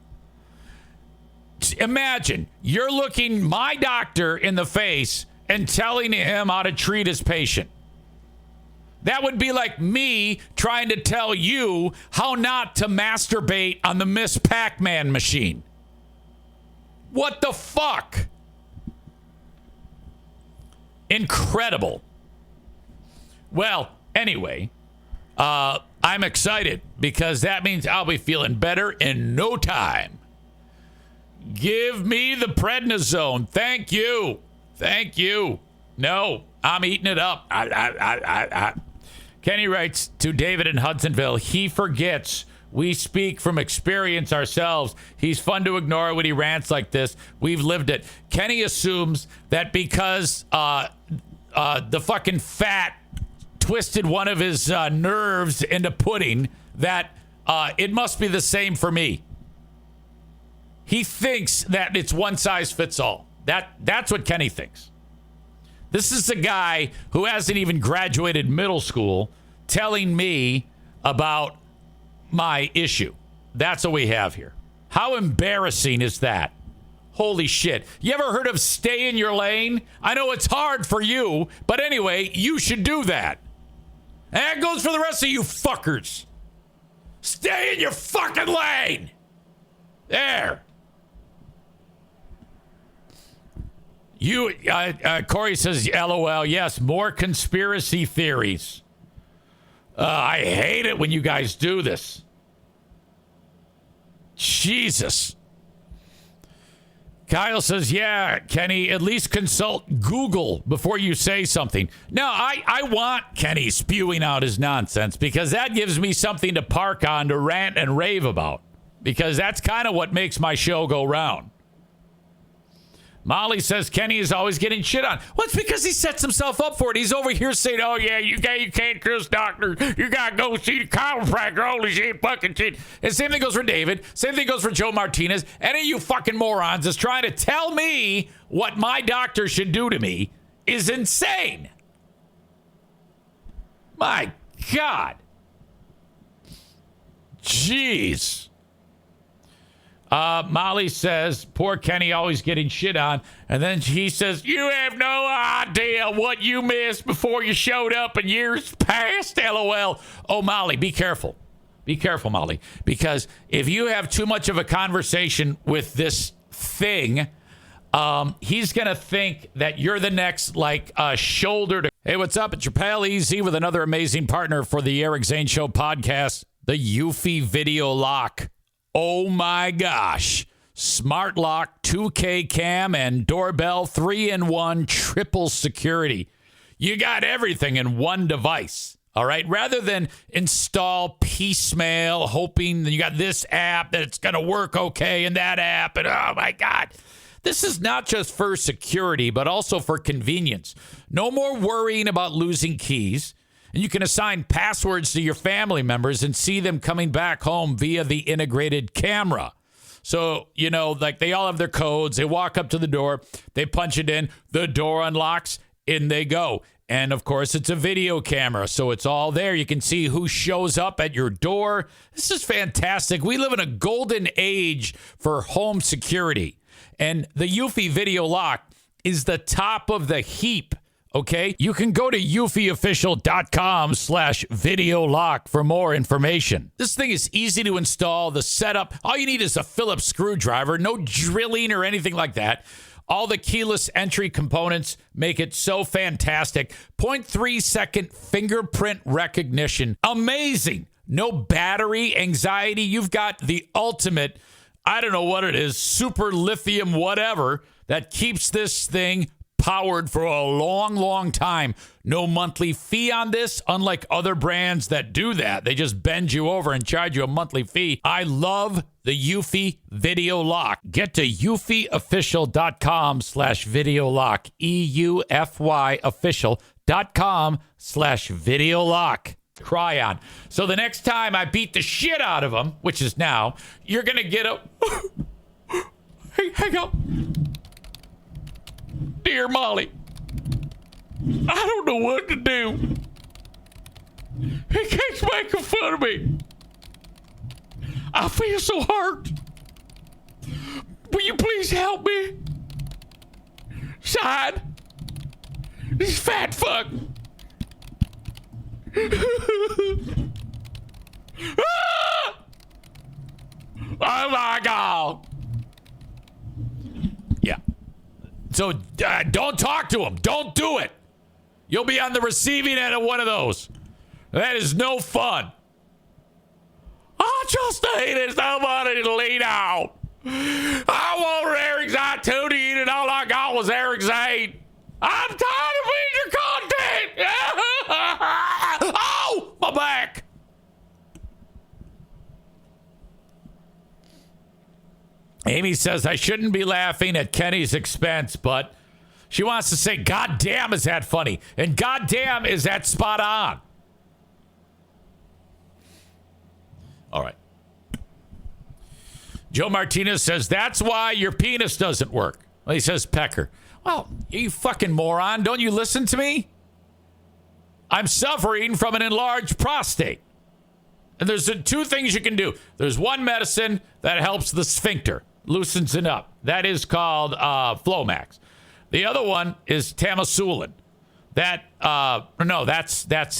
Imagine you're looking my doctor in the face and telling him how to treat his patient. That would be like me trying to tell you how not to masturbate on the Miss Pac-Man machine. What the fuck? Incredible. Well, anyway, I'm excited because that means I'll be feeling better in no time. Give me the prednisone. Thank you. Thank you. No, I'm eating it up. Kenny writes to David in Hudsonville, he forgets we speak from experience ourselves. He's fun to ignore when he rants like this. We've lived it. Kenny assumes that because the fucking fat twisted one of his nerves into pudding, that it must be the same for me. He thinks that it's one size fits all. That's what Kenny thinks. This is a guy who hasn't even graduated middle school telling me about my issue. That's what we have here. How embarrassing is that? Holy shit. You ever heard of stay in your lane? I know it's hard for you, but anyway, you should do that. And that goes for the rest of you fuckers. Stay in your fucking lane. There. Corey says, LOL, yes, more conspiracy theories. I hate it when you guys do this. Jesus. Kyle says, yeah, Kenny, at least consult Google before you say something. No, I want Kenny spewing out his nonsense because that gives me something to park on to rant and rave about. Because that's kind of what makes my show go round. Molly says Kenny is always getting shit on. Well, it's because he sets himself up for it. He's over here saying, oh, yeah, you can't trust doctor. You got to go see the chiropractor. Holy shit, fucking shit. And same thing goes for David. Same thing goes for Joe Martinez. Any of you fucking morons is trying to tell me what my doctor should do to me is insane. My God. Jeez. Molly says, poor Kenny always getting shit on. And then he says, you have no idea what you missed before you showed up in years past, LOL. Oh, Molly, be careful. Be careful, Molly. Because if you have too much of a conversation with this thing, he's going to think that you're the next, shoulder to... Hey, what's up? It's your pal EZ with another amazing partner for the Eric Zane Show podcast, the Eufy Video Lock. Oh my gosh. Smart lock, 2K cam, and doorbell, 3-in-1 triple security. You got everything in one device. All right. Rather than install piecemeal, hoping that you got this app that it's going to work okay and that app. And oh my God. This is not just for security, but also for convenience. No more worrying about losing keys. And you can assign passwords to your family members and see them coming back home via the integrated camera. So, they all have their codes. They walk up to the door. They punch it in. The door unlocks. In they go. And, of course, it's a video camera, so it's all there. You can see who shows up at your door. This is fantastic. We live in a golden age for home security. And the Eufy Video Lock is the top of the heap, okay? You can go to eufyofficial.com/video lock for more information. This thing is easy to install. The setup, all you need is a Phillips screwdriver, no drilling or anything like that. All the keyless entry components make it so fantastic. 0.3-second fingerprint recognition. Amazing. No battery anxiety. You've got the ultimate, I don't know what it is, super lithium whatever that keeps this thing powered for a long, long time. No monthly fee on this, unlike other brands that do that. They just bend you over and charge you a monthly fee. I love the Eufy Video Lock. Get to eufyofficial.com/video lock. EUFY official.com/video lock. Cry on. So the next time I beat the shit out of them, which is now, you're going to get a... Hey, hang on. Dear Molly, I don't know what to do. He keeps making fun of me. I feel so hurt. Will you please help me? Side, this fat fuck. Oh my God. Yeah. So don't talk to him. Don't do it. You'll be on the receiving end of one of those. That is no fun. I just hated somebody to lean out. I wanted Eric's I-2 to eat, and all I got was Eric's 8. I'm tired of reading your content. Oh, my back. Amy says, I shouldn't be laughing at Kenny's expense, but she wants to say, God damn, is that funny? And God damn, is that spot on? All right. Joe Martinez says, that's why your penis doesn't work. Well, he says, Pecker. Well, you fucking moron. Don't you listen to me? I'm suffering from an enlarged prostate. And there's two things you can do. There's one medicine that helps the sphincter, loosens it up. That is called Flomax. The other one is Tamsuline. That's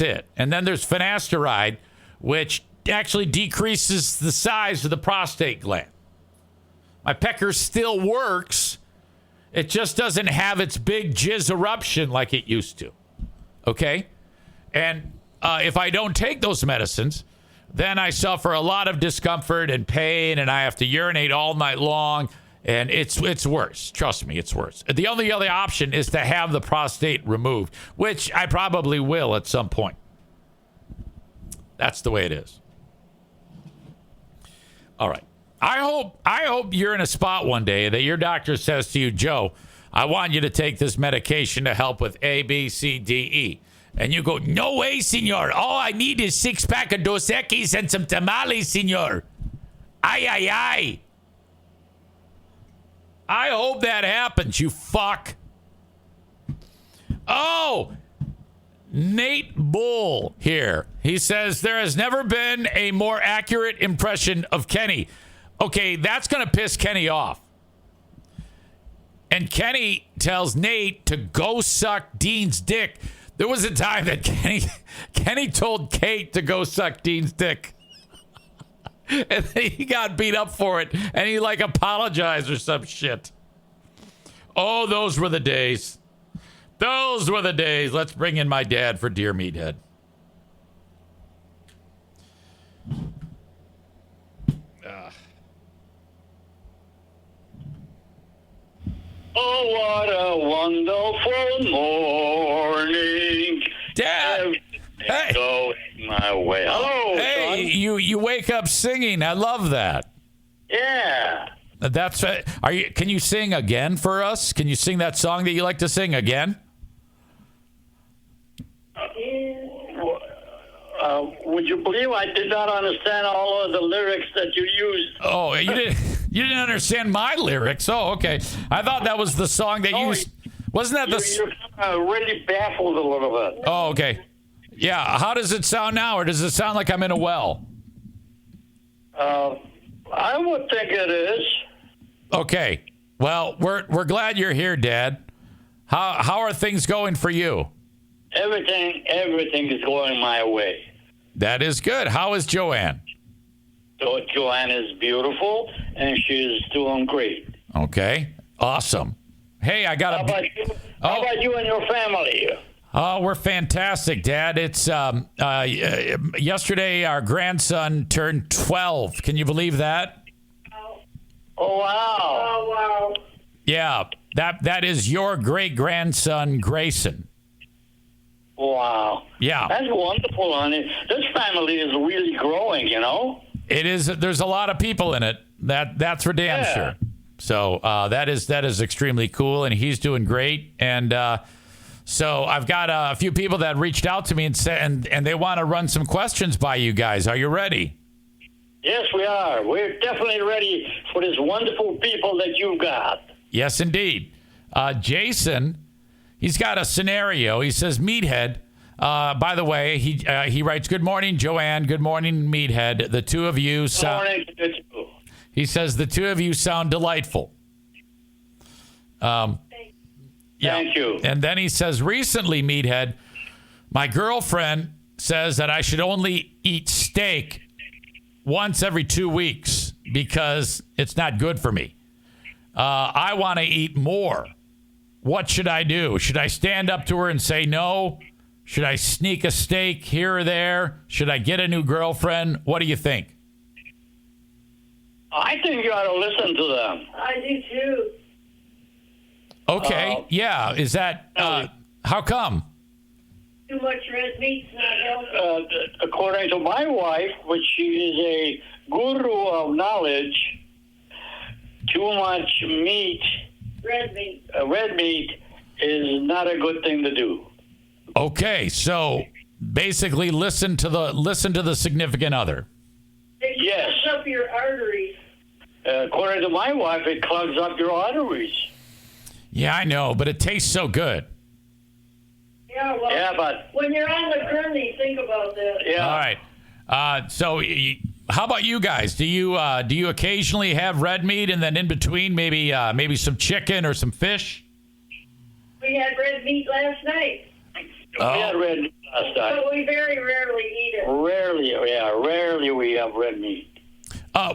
it. And then there's finasteride, which actually decreases the size of the prostate gland. My pecker still works. It just doesn't have its big jizz eruption like it used to. Okay? And if I don't take those medicines, then I suffer a lot of discomfort and pain, and I have to urinate all night long, and it's worse. Trust me, it's worse. The only other option is to have the prostate removed, which I probably will at some point. That's the way it is. All right. I hope you're in a spot one day that your doctor says to you, Joe, I want you to take this medication to help with A, B, C, D, E. And you go, no way, senor. All I need is 6-pack of Dos Equis and some tamales, senor. Ay, ay, ay. I hope that happens, you fuck. Oh, Nate Bull here. He says, there has never been a more accurate impression of Kenny. Okay, that's going to piss Kenny off. And Kenny tells Nate to go suck Dean's dick. There was a time that Kenny told Kate to go suck Dean's dick. And he got beat up for it. And he apologized or some shit. Oh, those were the days. Those were the days. Let's bring in my dad for Dear Meathead. Oh, what a wonderful morning. Dad. Hey. Going my way. Hello, hey, son. you wake up singing. I love that. Yeah. That's can you sing again for us? Can you sing that song that you like to sing again? Would you believe I did not understand all of the lyrics that you used? Oh, you didn't understand my lyrics. Oh, okay. I thought that was the song that you... Wasn't that You're really baffled a little bit. Oh, okay. Yeah. How does it sound now, or does it sound like I'm in a well? I would think it is. Okay. Well, we're glad you're here, Dad. How are things going for you? Everything is going my way. That is good. How is Joanne? So Joanne is beautiful, and she's doing great. Okay. Awesome. Hey, I got How about you? How about you and your family? Oh, we're fantastic, Dad. It's yesterday our grandson turned 12. Can you believe that? Oh, wow. Oh, wow. Yeah, that is your great grandson, Grayson. Wow. Yeah. That's wonderful, honey. This family is really growing, you know? It is. There's a lot of people in it. That's for damn sure. So that is extremely cool, and he's doing great. And so I've got a few people that reached out to me and they want to run some questions by you guys. Are you ready? Yes, we are. We're definitely ready for this wonderful people that you've got. Yes, indeed. Jason, he's got a scenario. He says, Meathead. By the way, he writes, "Good morning, Joanne. Good morning, Meathead. The two of you sound." Good morning to you. He says the two of you sound delightful. Yeah. Thank you. And then he says, recently, Meathead, my girlfriend says that I should only eat steak once every 2 weeks because it's not good for me. I want to eat more. What should I do? Should I stand up to her and say no? Should I sneak a steak here or there? Should I get a new girlfriend? What do you think? I think you ought to listen to them. I do too. Okay. Yeah. Is that, how come? Too much red meat's not healthy. According to my wife, which she is a guru of knowledge, too much meat, Red meat. red meat, is not a good thing to do. Okay. So basically listen to the significant other. It Yes. clogs up your arteries. According to my wife, it clogs up your arteries. Yeah, I know, but it tastes so good. Yeah, well, Yeah, but when you're on the journey, think about that. yeah. All right. So how about you guys? Do you occasionally have red meat and then in between maybe some chicken or some fish? We had red meat last night, We had red meat last night. but we very rarely eat it. Rarely we have red meat.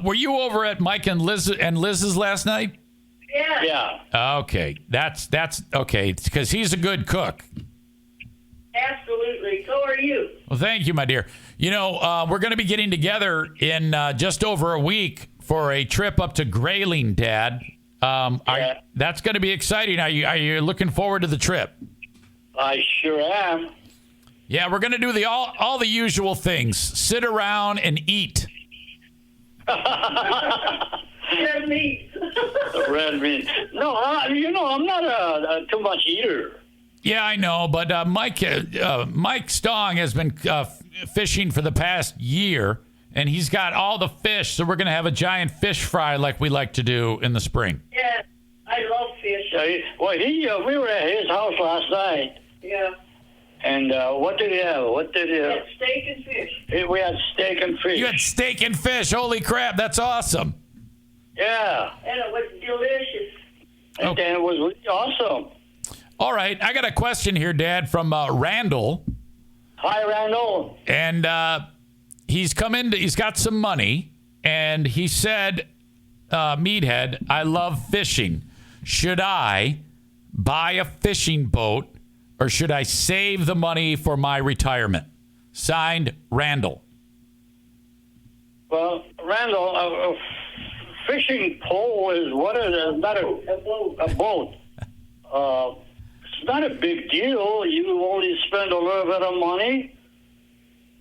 Were you over at Mike and Liz's last night? Yeah, Yeah. Okay, that's okay because he's a good cook. absolutely. So are you. Well, thank you, my dear. You know, we're going to be getting together in just over a week for a trip up to Grayling, Dad. That's going to be exciting. Are you looking forward to the trip? I sure am. Yeah, we're going to do all the usual things. Sit around and eat. Red meat. Red meat. No, I'm not a too much eater. Yeah, I know, but Mike Stong has been fishing for the past year, and he's got all the fish, so we're going to have a giant fish fry like we like to do in the spring. Yeah, I love fish. We were at his house last night, Yeah. and what did he have? Had steak and fish. We had steak and fish. You had steak and fish. Holy crap, that's awesome. Yeah, And it was delicious. and it was really awesome. All right, I got a question here, Dad, from Randall. Hi, Randall. And he's got some money, and he said, Meathead, I love fishing. Should I buy a fishing boat, or should I save the money for my retirement? Signed, Randall. Well, Randall, a fishing pole is what is it? Not a boat. It's not a big deal. You only spend a little bit of money,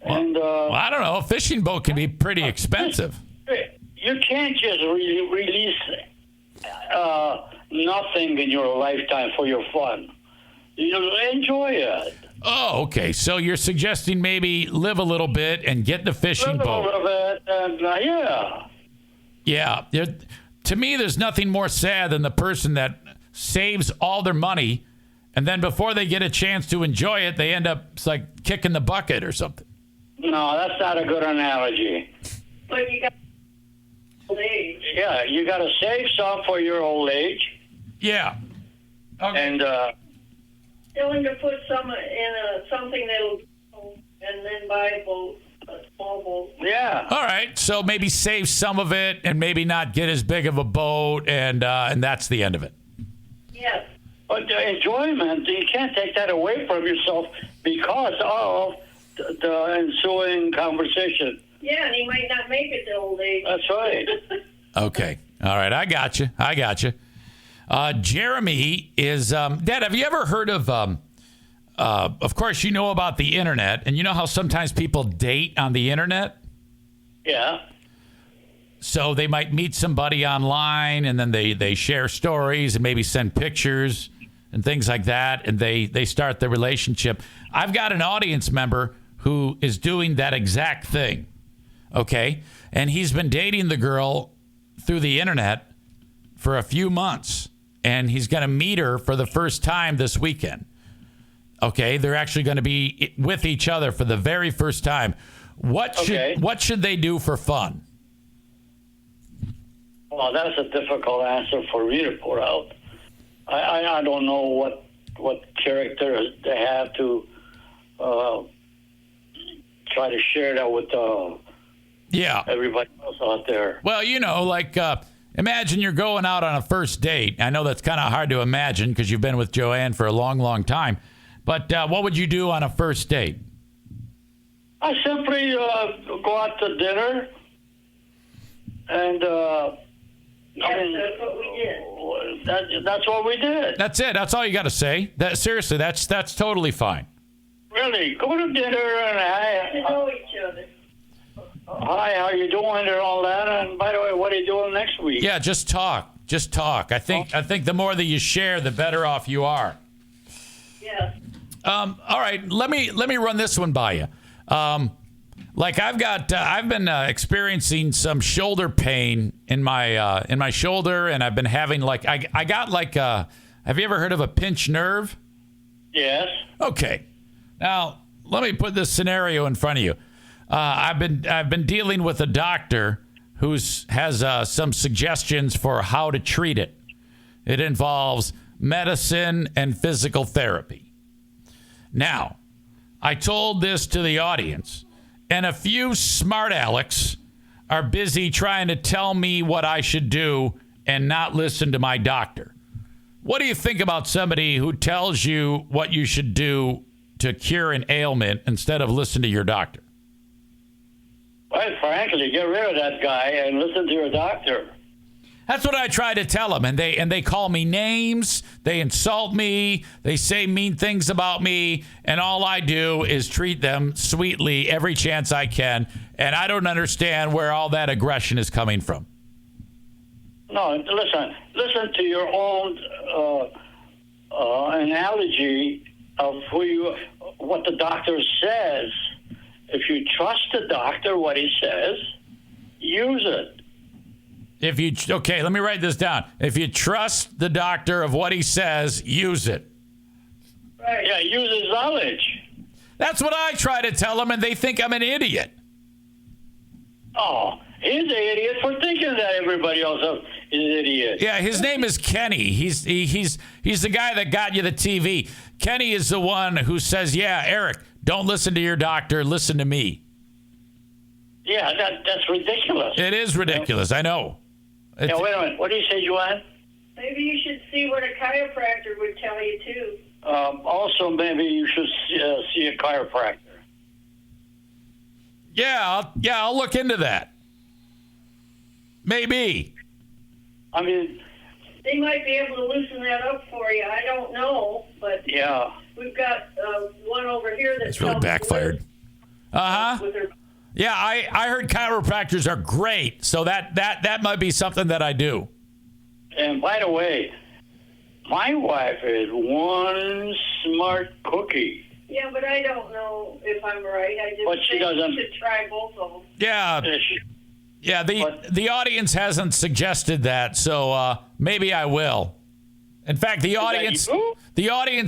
and Well, I don't know. A fishing boat can be pretty expensive. you can't just release nothing in your lifetime for your fun. You enjoy it. Oh, okay. So you're suggesting maybe live a little bit and get the fishing Live a boat. little bit, and yeah. Yeah. To me, there's nothing more sad than the person that saves all their money And then before they get a chance to enjoy it, they end up it's like kicking the bucket or something. No, that's not a good analogy. But you got old age. Yeah, you got to save some for your old age, Yeah. Okay. and Telling to put some in something that'll, and then buy a boat, a small boat. yeah. All right. So maybe save some of it and maybe not get as big of a boat, and that's the end of it. Yes. But the enjoyment, you can't take that away from yourself because of the ensuing conversation. Yeah, and he might not make it to old age. That's right. Okay. All right. I got you. Jeremy is, Dad, have you ever heard of course, you know about the internet, and you know how sometimes people date on the internet? Yeah. So they might meet somebody online, and then they share stories and maybe send pictures and things like that, and they start the relationship. I've got an audience member who is doing that exact thing, okay? And he's been dating the girl through the internet for a few months, and he's going to meet her for the first time this weekend. Okay, they're actually going to be with each other for the very first time. What should they do for fun? Well, that's a difficult answer for me to put out. I don't know what character they have to try to share that with everybody else out there. Well, imagine you're going out on a first date. I know that's kind of hard to imagine because you've been with Joanne for a long, long time. But what would you do on a first date? I simply go out to dinner and Yes, that's what we did. That's what we did. That's it. That's all you got to say. Seriously, that's totally fine. Really, go to dinner and To know each other. hi, how you doing and all that. And by the way, what are you doing next week? Yeah, just talk. Just talk. I think the more that you share, the better off you are. Yes. All right, let me run this one by you. I've been experiencing some shoulder pain in my shoulder, and I've been having have you ever heard of a pinched nerve? Yes. Okay. Now, let me put this scenario in front of you. I've been dealing with a doctor who has some suggestions for how to treat it. It involves medicine and physical therapy. Now, I told this to the audience, and a few smart alecks are busy trying to tell me what I should do and not listen to my doctor. What do you think about somebody who tells you what you should do to cure an ailment instead of listen to your doctor? Quite frankly, get rid of that guy and listen to your doctor. That's what I try to tell them, and they call me names, they insult me, they say mean things about me, and all I do is treat them sweetly every chance I can, and I don't understand where all that aggression is coming from. No, listen to your own analogy of what the doctor says. If you trust the doctor, what he says, use it. Okay, let me write this down. If you trust the doctor of what he says, use it. Right. Yeah, use his knowledge. That's what I try to tell them, and they think I'm an idiot. Oh, he's an idiot for thinking that everybody else is an idiot. Yeah, his name is Kenny. He's the guy that got you the TV. Kenny is the one who says, "Yeah, Eric, don't listen to your doctor. Listen to me." Yeah, that's ridiculous. It is ridiculous. I know. Now, wait a minute. What do you say, Joanne? Maybe you should see what a chiropractor would tell you, too. Also, maybe you should see a chiropractor. Yeah, I'll look into that. Maybe. I mean, They might be able to loosen that up for you. I don't know, but yeah. we've got one over here that's It's really backfired. with her. Yeah, I heard chiropractors are great, so that might be something that I do. And by the way, my wife is one smart cookie. Yeah, but I don't know if I'm right. I just But she think doesn't- you should try both of them. Yeah, the audience hasn't suggested that, so maybe I will. In fact, the audience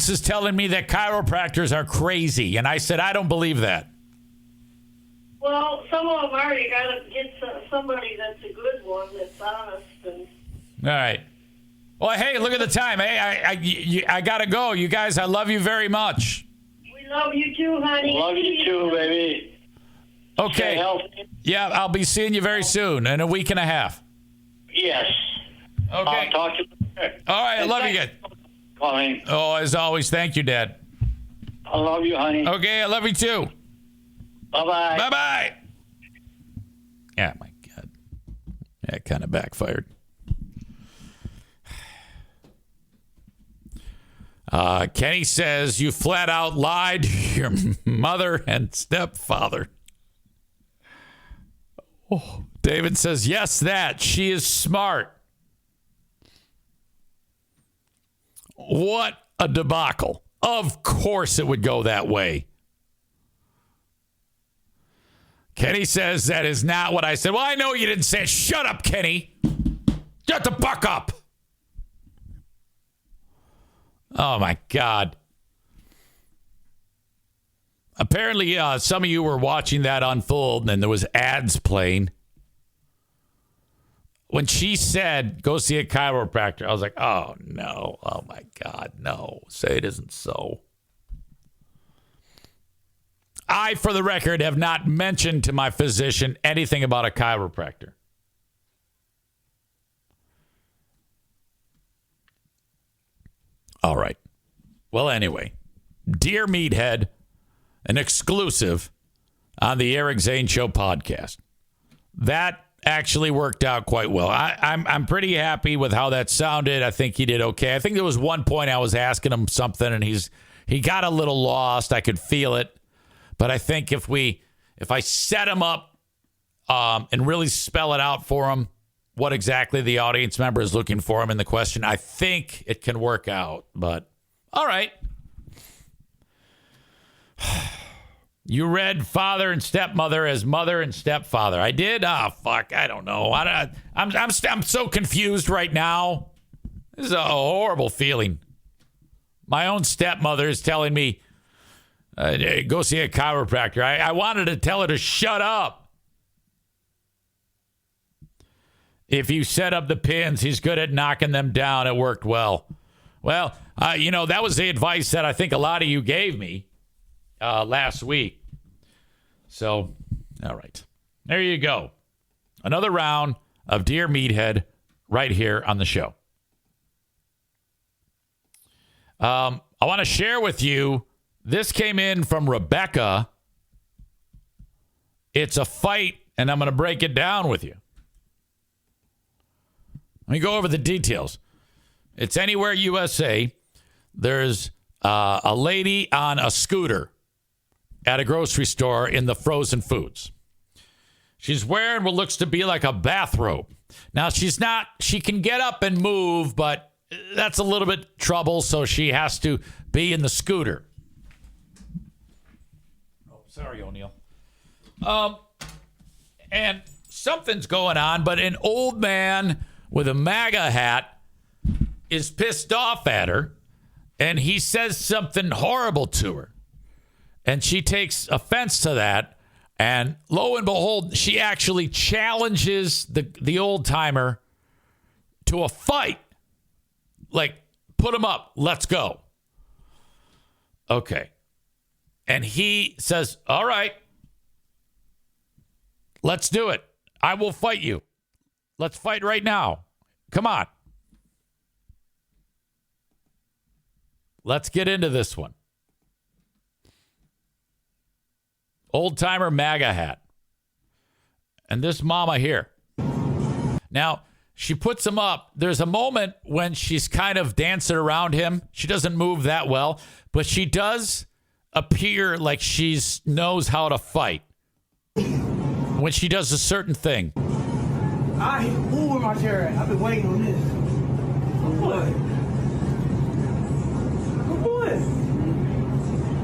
is telling me that chiropractors are crazy, and I said I don't believe that. Well, some of them are. You got to get somebody that's a good one, that's honest. And All right. Well, hey, look at the time. Hey, I got to go. You guys, I love you very much. we love you too, honey. Love you too, baby. Stay Okay. healthy. Yeah, I'll be seeing you very soon, in a week and a half. Yes. Okay. I'll talk to you later. All right, I love you guys. Colleen. Oh, as always, thank you, Dad. I love you, honey. Okay, I love you too. Bye-bye. Bye-bye. Yeah, my God. That kind of backfired. Kenny says, you flat out lied to your mother and stepfather. Oh, David says, yes, that. She is smart. What a debacle. Of course it would go that way. Kenny says that is not what I said. Well, I know you didn't say it. Shut up, Kenny. Shut the fuck up. Oh, my God. Apparently, some of you were watching that unfold, and there was ads playing. When she said, go see a chiropractor, I was like, oh, no. Oh, my God, no. Say it isn't so. I, for the record, have not mentioned to my physician anything about a chiropractor. All right. Well, anyway, Dear Meathead, an exclusive on the Eric Zane Show podcast. That actually worked out quite well. I'm pretty happy with how that sounded. I think he did okay. I think there was one point I was asking him something, and he got a little lost. I could feel it. But I think if I set him up and really spell it out for him, what exactly the audience member is looking for him in the question, I think it can work out. But all right. You read father and stepmother as mother and stepfather. I did? Ah, fuck. I don't know. I'm so confused right now. This is a horrible feeling. My own stepmother is telling me, go see a chiropractor. I wanted to tell her to shut up. If you set up the pins, he's good at knocking them down. It worked well. Well, that was the advice that I think a lot of you gave me last week. So, all right. There you go. Another round of Dear Meathead right here on the show. I want to share with you, this came in from Rebecca. It's a fight, and I'm going to break it down with you. Let me go over the details. It's Anywhere USA. There's a lady on a scooter at a grocery store in the frozen foods. She's wearing what looks to be like a bathrobe. Now, she can get up and move, but that's a little bit trouble, so she has to be in the scooter. Oh, sorry, O'Neill. And something's going on, but an old man with a MAGA hat is pissed off at her, and he says something horrible to her. And she takes offense to that, and lo and behold, she actually challenges the old-timer to a fight. Like, put him up, let's go. Okay. And he says, all right, let's do it. I will fight you. Let's fight right now. Come on. Let's get into this one. Old timer MAGA hat. And this mama here. Now, she puts him up. There's a moment when she's kind of dancing around him. She doesn't move that well, but she does appear like she knows how to fight when she does a certain thing. I hit move with my chair at. I've been waiting on this. Good boy.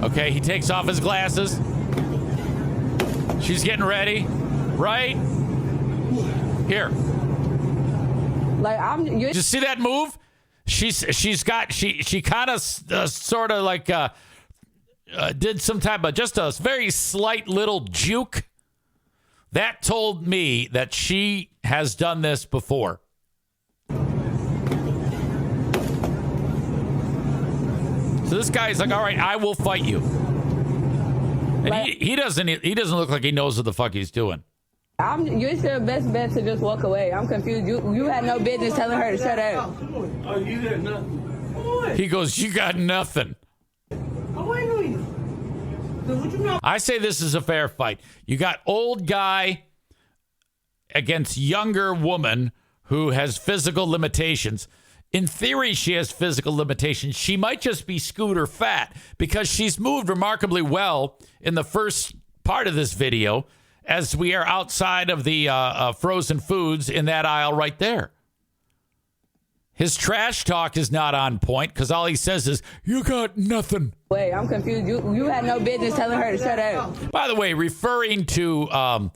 Okay, he takes off his glasses. She's getting ready. Right? Here. Like Did you see that move? She kind of sort of like did some type of just a very slight little juke. That told me that she has done this before. So this guy's like, all right, I will fight you. And he doesn't look like he knows what the fuck he's doing. It's your best bet to just walk away. I'm confused. You had no business telling her to shut up. Oh, you got nothing. What? He goes, you got nothing. Oh, I know you. So what you know? I say this is a fair fight. You got old guy against younger woman who has physical limitations. In theory, she has physical limitations. She might just be scooter fat because she's moved remarkably well in the first part of this video as we are outside of the frozen foods in that aisle right there. His trash talk is not on point because all he says is, you got nothing. Wait, I'm confused. You had no business telling her to shut up. By the way, referring to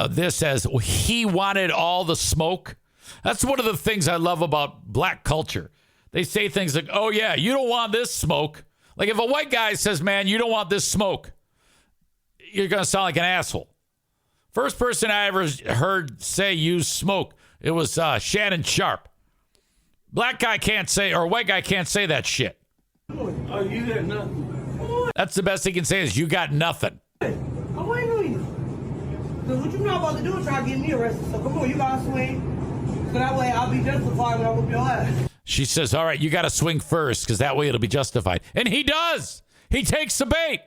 this as he wanted all the smoke. That's one of the things I love about black culture. They say things like, oh, yeah, you don't want this smoke. Like if a white guy says, man, you don't want this smoke, you're going to sound like an asshole. First person I ever heard say use smoke, it was Shannon Sharp. Black guy can't say, or white guy can't say that shit. Oh, you got nothing. That's the best he can say is you got nothing. Oh, I know you. So what you not about to do is try to get me arrested. So come on, you gotta swing. So that way I'll be justified when I whoop your ass. She says, all right, you got to swing first because that way it'll be justified. And he does. He takes the bait.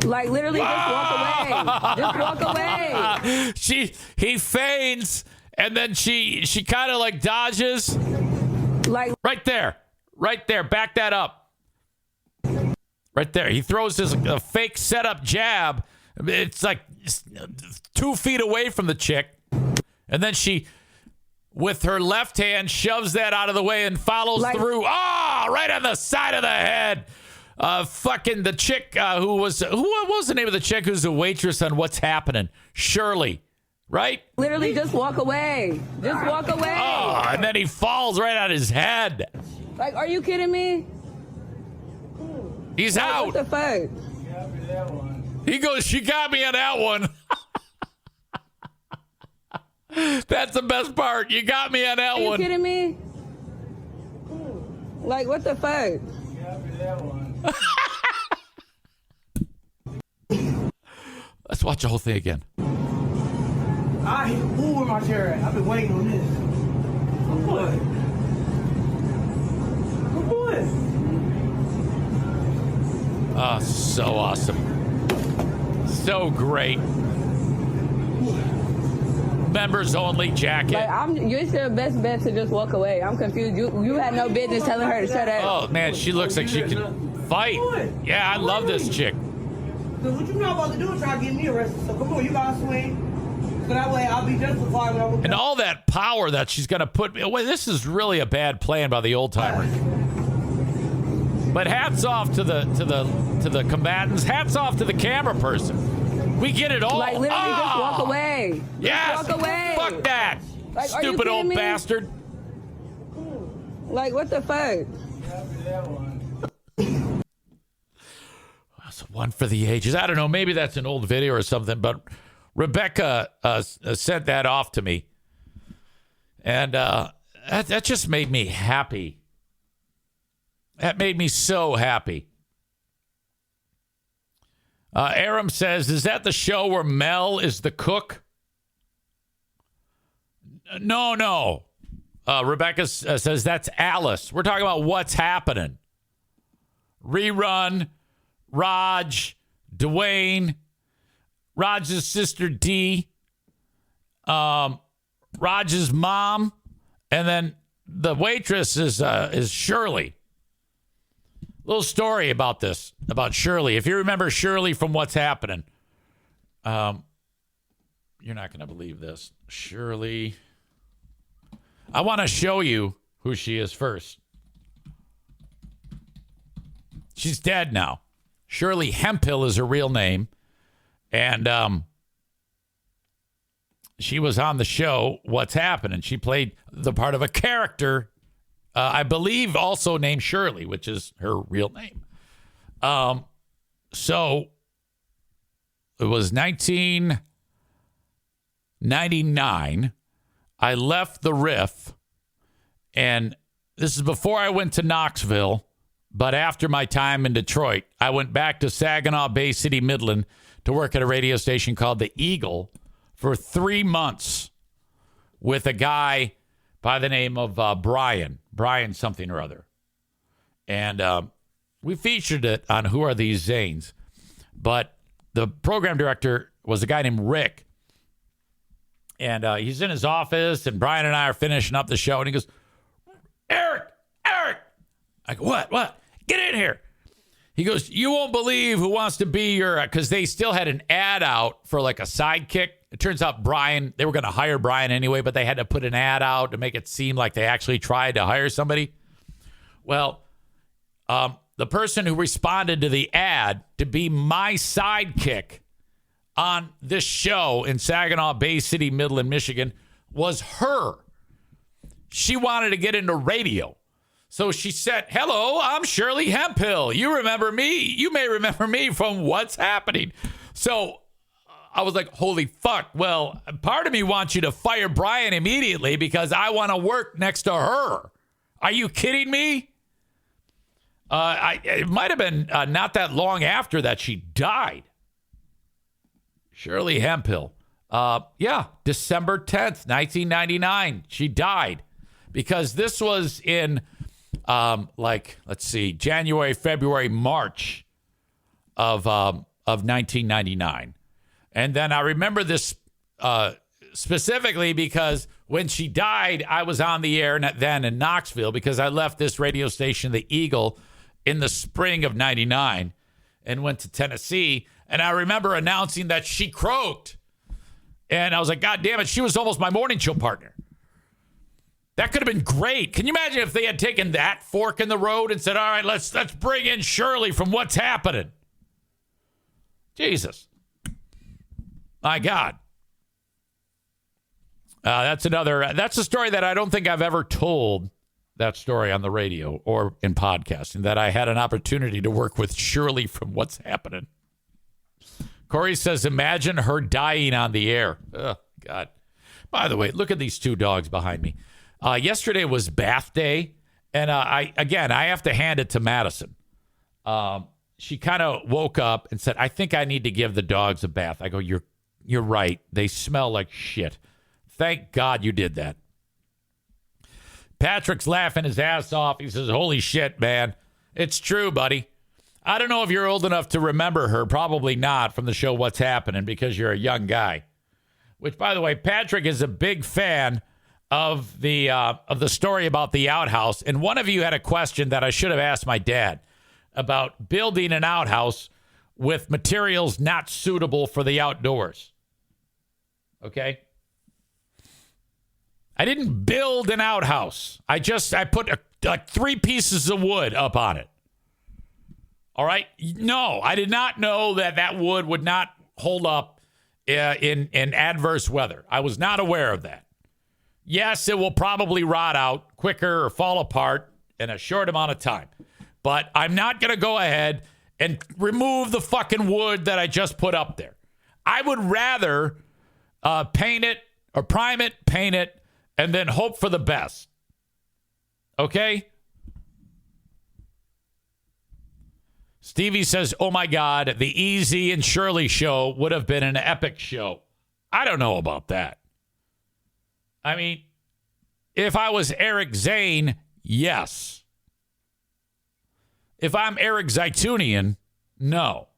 Like literally, just walk away. Just walk away. He feigns, and then she kind of like dodges. Like Right there. Back that up. Right there. He throws his fake setup jab. It's like 2 feet away from the chick, and then she, with her left hand, shoves that out of the way and follows through. Right on the side of the head. Fucking the chick who was the name of the chick who's a waitress on What's Happening? Shirley, right? literally, just walk away. Just walk away. Oh, and then he falls right on his head. Like, are you kidding me? He's What out. the fuck? He goes, she got me on that one. That's the best part. You got me on that Are you one. kidding me? Like, what the fuck? Let's watch the whole thing again. Who where my chair at? I've been waiting on this. Good boy. Good boy. Oh, so awesome. So great. Members only jacket. Like, it's your best bet to just walk away. I'm confused. You had no business telling her to shut up. Oh, man, she looks like she can fight. Yeah, I love this chick. So what you not about to do is try to get me arrested. So come on, you gotta swing. So that way I'll be justified when I whoop And all that power that she's going to put. Well, this is really a bad plan by the old timer. But hats off to the combatants. Hats off to the camera person. We get it all. Like, literally, just walk away. Yes. Just walk away. Fuck that. Like, are you Stupid kidding old me? bastard. Like, what the fuck? That's one for the ages. I don't know. Maybe that's an old video or something. But Rebecca sent that off to me. And that just made me happy. That made me so happy. Aram says, is that the show where Mel is the cook? No. Rebecca says that's Alice. We're talking about What's Happening. Rerun, Raj, Dwayne, Raj's sister Dee, Raj's mom, and then the waitress is Shirley. Little story about this, about Shirley. If you remember Shirley from What's Happening, you're not going to believe this. Shirley. I want to show you who she is first. She's dead now. Shirley Hemphill is her real name. And she was on the show What's Happening. She played the part of a character, I believe also named Shirley, which is her real name. So it was 1999. I left the Riff, and this is before I went to Knoxville, but after my time in Detroit, I went back to Saginaw Bay City, Midland, to work at a radio station called The Eagle for 3 months with a guy by the name of Brian something or other. And we featured it on Who Are These Zanes? But the program director was a guy named Rick. And he's in his office, and Brian and I are finishing up the show, and he goes, Eric. I go, what? Get in here. He goes, you won't believe who wants to be your, because they still had an ad out for like a sidekick. It turns out they were going to hire Brian anyway, but they had to put an ad out to make it seem like they actually tried to hire somebody. Well, the person who responded to the ad to be my sidekick on this show in Saginaw Bay City, Midland, Michigan, was her. She wanted to get into radio. So she said, hello, I'm Shirley Hemphill. You remember me? You may remember me from What's Happening. So I was like, holy fuck. Well, part of me wants you to fire Brian immediately because I want to work next to her. Are you kidding me? It might have been not that long after that she died. Shirley Hemphill. December 10th, 1999. She died because this was in, January, February, March of 1999. And then I remember this specifically because when she died, I was on the air then in Knoxville because I left this radio station, The Eagle, in the spring of 99 and went to Tennessee. And I remember announcing that she croaked. And I was like, God damn it, she was almost my morning show partner. That could have been great. Can you imagine if they had taken that fork in the road and said, all right, let's bring in Shirley from What's Happening? Jesus. My God. That's a story that I don't think I've ever told, that story on the radio or in podcasting, that I had an opportunity to work with Shirley from What's Happening. Corey says, imagine her dying on the air. Oh, God. By the way, look at these two dogs behind me. Yesterday was bath day, and I have to hand it to Madison. She kind of woke up and said, I think I need to give the dogs a bath. I go, you're right. They smell like shit. Thank God you did that. Patrick's laughing his ass off. He says, holy shit, man. It's true, buddy. I don't know if you're old enough to remember her. Probably not, from the show What's Happening, because you're a young guy. Which, by the way, Patrick is a big fan of the story about the outhouse. And one of you had a question that I should have asked my dad about building an outhouse with materials not suitable for the outdoors. Okay? I didn't build an outhouse. I put like 3 pieces of wood up on it. All right? No, I did not know that wood would not hold up in adverse weather. I was not aware of that. Yes, it will probably rot out quicker or fall apart in a short amount of time. But I'm not going to go ahead and remove the fucking wood that I just put up there. I would rather paint it or prime it, paint it, and then hope for the best. Okay? Stevie says, oh my God, the EZ and Shirley show would have been an epic show. I don't know about that. I mean, if I was Eric Zane, yes. If I'm Eric Zaitunian, no.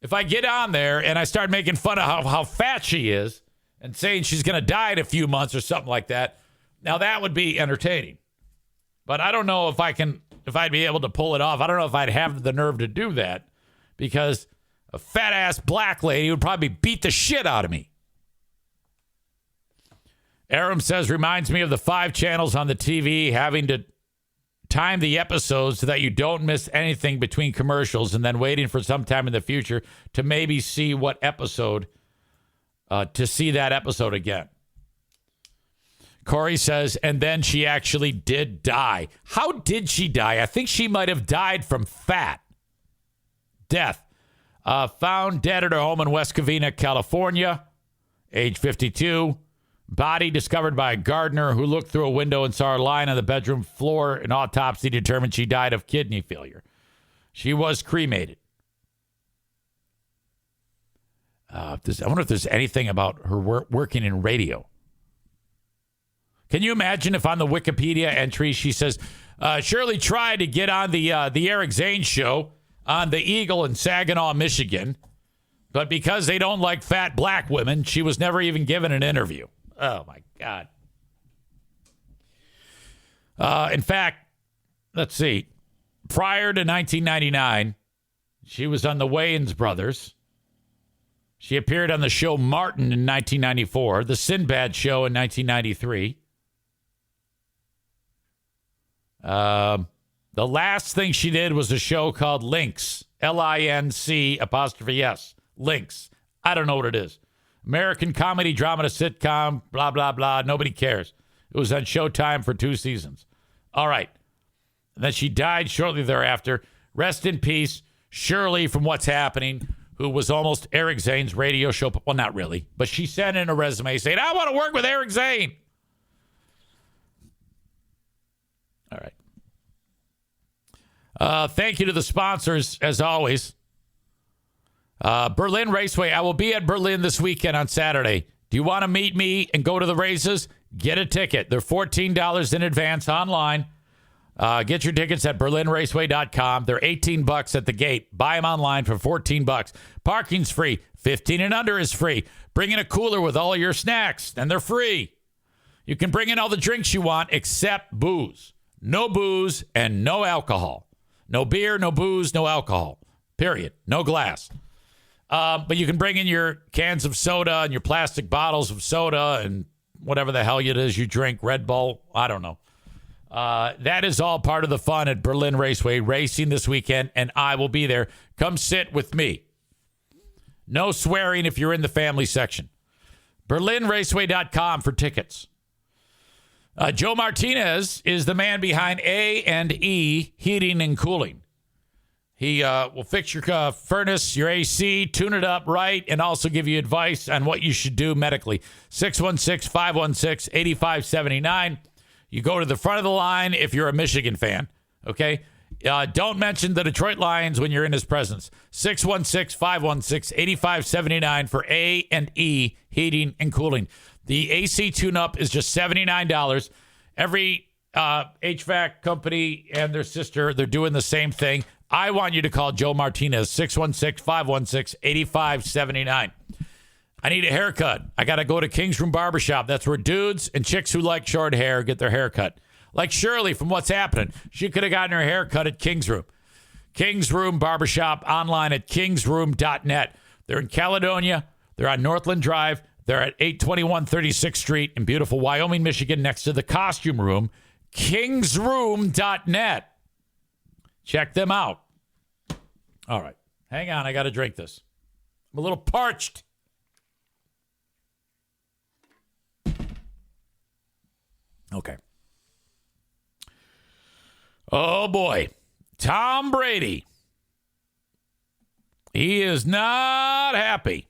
If I get on there and I start making fun of how fat she is and saying she's going to die in a few months or something like that, now that would be entertaining. But I don't know if I'd be able to pull it off. I don't know if I'd have the nerve to do that because a fat-ass black lady would probably beat the shit out of me. Aram says, reminds me of the 5 channels on the TV having to time the episodes so that you don't miss anything between commercials and then waiting for some time in the future to maybe see what episode to see that episode again. Corey says, and then she actually did die. How did she die? I think she might have died from fat death. Found dead at her home in West Covina, California, age 52. Body discovered by a gardener who looked through a window and saw her lying on the bedroom floor. An autopsy determined she died of kidney failure. She was cremated. I wonder if there's anything about her working in radio. Can you imagine if on the Wikipedia entry she says, Shirley tried to get on the Eric Zane show on the Eagle in Saginaw, Michigan, but because they don't like fat black women, she was never even given an interview. Oh, my God. In fact, let's see. Prior to 1999, she was on the Wayans Brothers. She appeared on the show Martin in 1994, the Sinbad show in 1993. The last thing she did was a show called Lynx, Linc', Lynx. I don't know what it is. American comedy, drama, sitcom, blah, blah, blah. Nobody cares. It was on Showtime for 2 seasons. All right. And then she died shortly thereafter. Rest in peace, Shirley from What's Happening, who was almost Eric Zane's radio show. Well, not really, but she sent in a resume saying, I want to work with Eric Zane. All right. Thank you to the sponsors, as always. Berlin Raceway. I will be at Berlin this weekend on Saturday. Do you want to meet me and go to the races? Get a ticket. They're $14 in advance online. Get your tickets at berlinraceway.com. They're $18 at the gate. Buy them online for $14. Parking's free. 15 and under is free. Bring in a cooler with all of your snacks, and they're free. You can bring in all the drinks you want except booze. No booze and no alcohol. No beer, no booze, no alcohol. Period. No glass. But you can bring in your cans of soda and your plastic bottles of soda and whatever the hell it is you drink. Red Bull. I don't know. That is all part of the fun at Berlin Raceway racing this weekend, and I will be there. Come sit with me. No swearing if you're in the family section. BerlinRaceway.com for tickets. Joe Martinez is the man behind A&E Heating and Cooling. He will fix your furnace, your AC, tune it up right, and also give you advice on what you should do medically. 616-516-8579. You go to the front of the line if you're a Michigan fan, okay? Don't mention the Detroit Lions when you're in his presence. 616-516-8579 for A&E Heating and Cooling. The AC tune-up is just $79. Every HVAC company and their sister, they're doing the same thing. I want you to call Joe Martinez, 616-516-8579. I need a haircut. I got to go to King's Room Barbershop. That's where dudes and chicks who like short hair get their hair cut. Like Shirley from What's Happening. She could have gotten her hair cut at King's Room. King's Room Barbershop online at kingsroom.net. They're in Caledonia. They're on Northland Drive. They're at 821 36th Street in beautiful Wyoming, Michigan, next to the Costume Room. Kingsroom.net. Check them out. All right. Hang on. I got to drink this. I'm a little parched. Okay. Oh, boy. Tom Brady. He is not happy.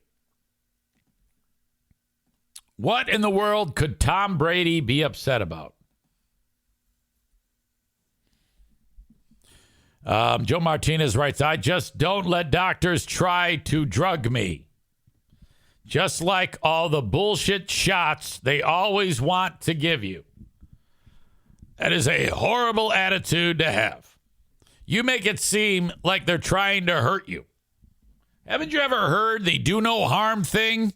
What in the world could Tom Brady be upset about? Joe Martinez writes, I just don't let doctors try to drug me. Just like all the bullshit shots they always want to give you. That is a horrible attitude to have. You make it seem like they're trying to hurt you. Haven't you ever heard the do no harm thing?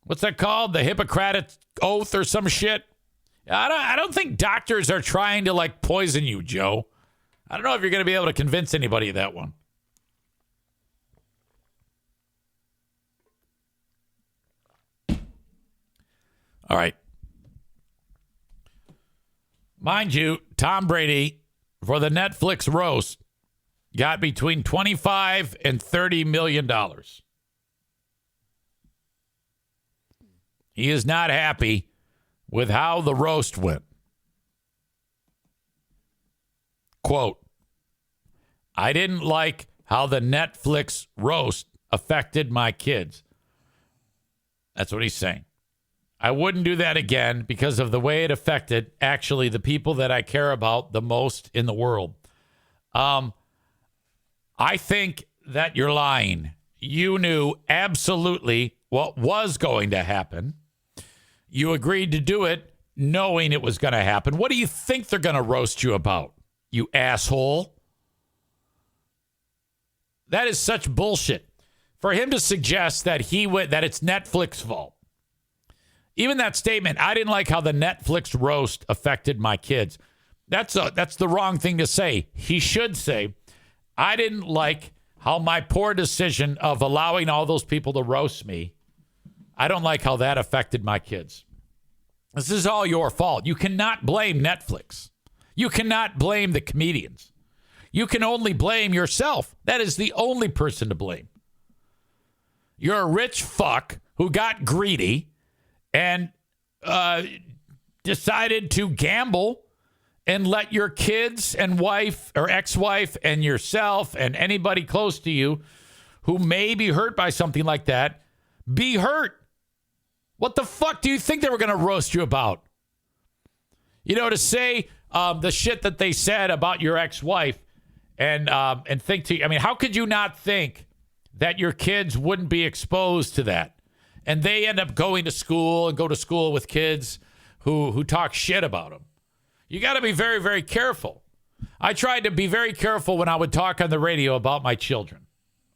What's that called? The Hippocratic Oath or some shit? I don't think doctors are trying to, like, poison you, Joe. I don't know if you're going to be able to convince anybody of that one. All right. Mind you, Tom Brady, for the Netflix roast, got between $25 and $30 million. He is not happy with how the roast went. Quote, I didn't like how the Netflix roast affected my kids. That's what he's saying. I wouldn't do that again because of the way it affected actually the people that I care about the most in the world. I think that you're lying. You knew absolutely what was going to happen. You agreed to do it knowing it was going to happen. What do you think they're going to roast you about, you asshole? That is such bullshit. For him to suggest that that it's Netflix's fault. Even that statement, I didn't like how the Netflix roast affected my kids. That's the wrong thing to say. He should say, I didn't like how my poor decision of allowing all those people to roast me, I don't like how that affected my kids. This is all your fault. You cannot blame Netflix. You cannot blame the comedians. You can only blame yourself. That is the only person to blame. You're a rich fuck who got greedy and decided to gamble and let your kids and wife or ex-wife and yourself and anybody close to you who may be hurt by something like that be hurt. What the fuck do you think they were going to roast you about? You know, to say the shit that they said about your ex-wife and think to, I mean, how could you not think that your kids wouldn't be exposed to that? And they end up going to school and go to school with kids who talk shit about them. You got to be very, very careful. I tried to be very careful when I would talk on the radio about my children,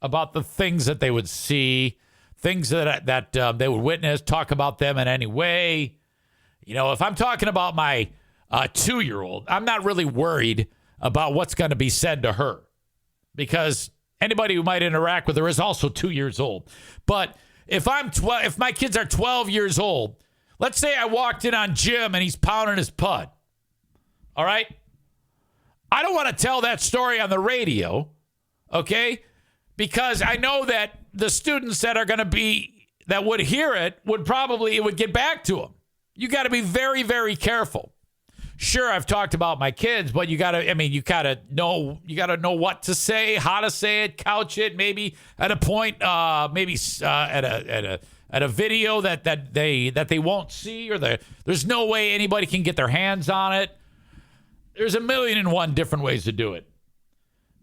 about the things that they would see, things that they would witness, talk about them in any way. You know, if I'm talking about my 2-year-old, I'm not really worried about what's going to be said to her because anybody who might interact with her is also 2 years old. But if my kids are 12 years old, let's say I walked in on Jim and he's pounding his pud. All right? I don't want to tell that story on the radio, okay? Because I know that the students that would hear it would get back to them. You got to be very, very careful. Sure, I've talked about my kids, but you got to know what to say, how to say it, couch it, maybe at a point, maybe at a video that they won't see, or there's no way anybody can get their hands on it. There's 1,000,001 different ways to do it.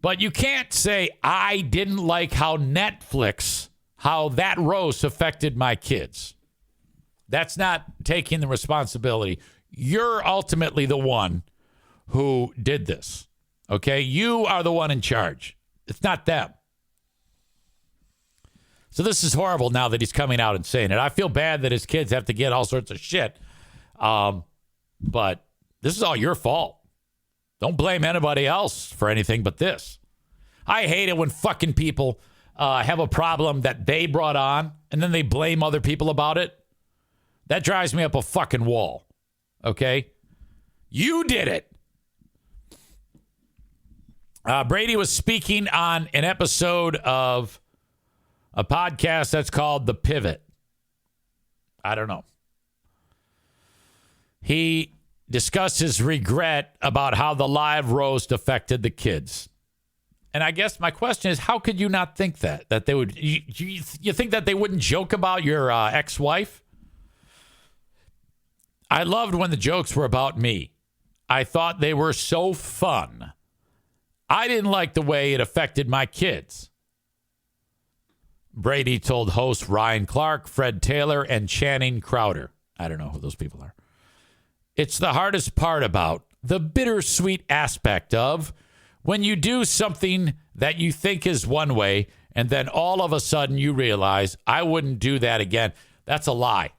But you can't say, I didn't like how that roast affected my kids. That's not taking the responsibility. You're ultimately the one who did this. Okay? You are the one in charge. It's not them. So this is horrible now that he's coming out and saying it. I feel bad that his kids have to get all sorts of shit. But this is all your fault. Don't blame anybody else for anything but this. I hate it when fucking people have a problem that they brought on and then they blame other people about it. That drives me up a fucking wall. Okay? You did it. Brady was speaking on an episode of a podcast that's called The Pivot. I don't know. He discussed his regret about how the live roast affected the kids. And I guess my question is, how could you not think that they would, you think that they wouldn't joke about your ex-wife? I loved when the jokes were about me. I thought they were so fun. I didn't like the way it affected my kids. Brady told hosts Ryan Clark, Fred Taylor, and Channing Crowder. I don't know who those people are. It's the hardest part about the bittersweet aspect of when you do something that you think is one way, and then all of a sudden you realize, I wouldn't do that again. That's a lie.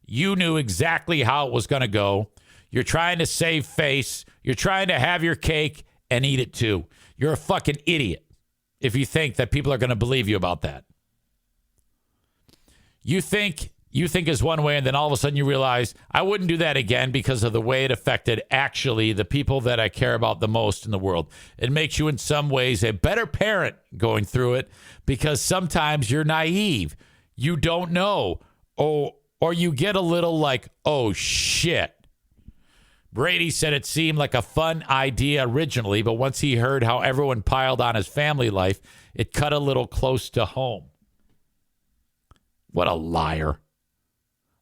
You knew exactly how it was going to go. You're trying to save face. You're trying to have your cake and eat it too. You're a fucking idiot if you think that people are going to believe you about that. You think is one way, and then all of a sudden you realize, I wouldn't do that again because of the way it affected actually the people that I care about the most in the world. It makes you in some ways a better parent going through it because sometimes you're naive. You don't know. or you get a little like, oh, shit. Brady said it seemed like a fun idea originally, but once he heard how everyone piled on his family life, it cut a little close to home. What a liar.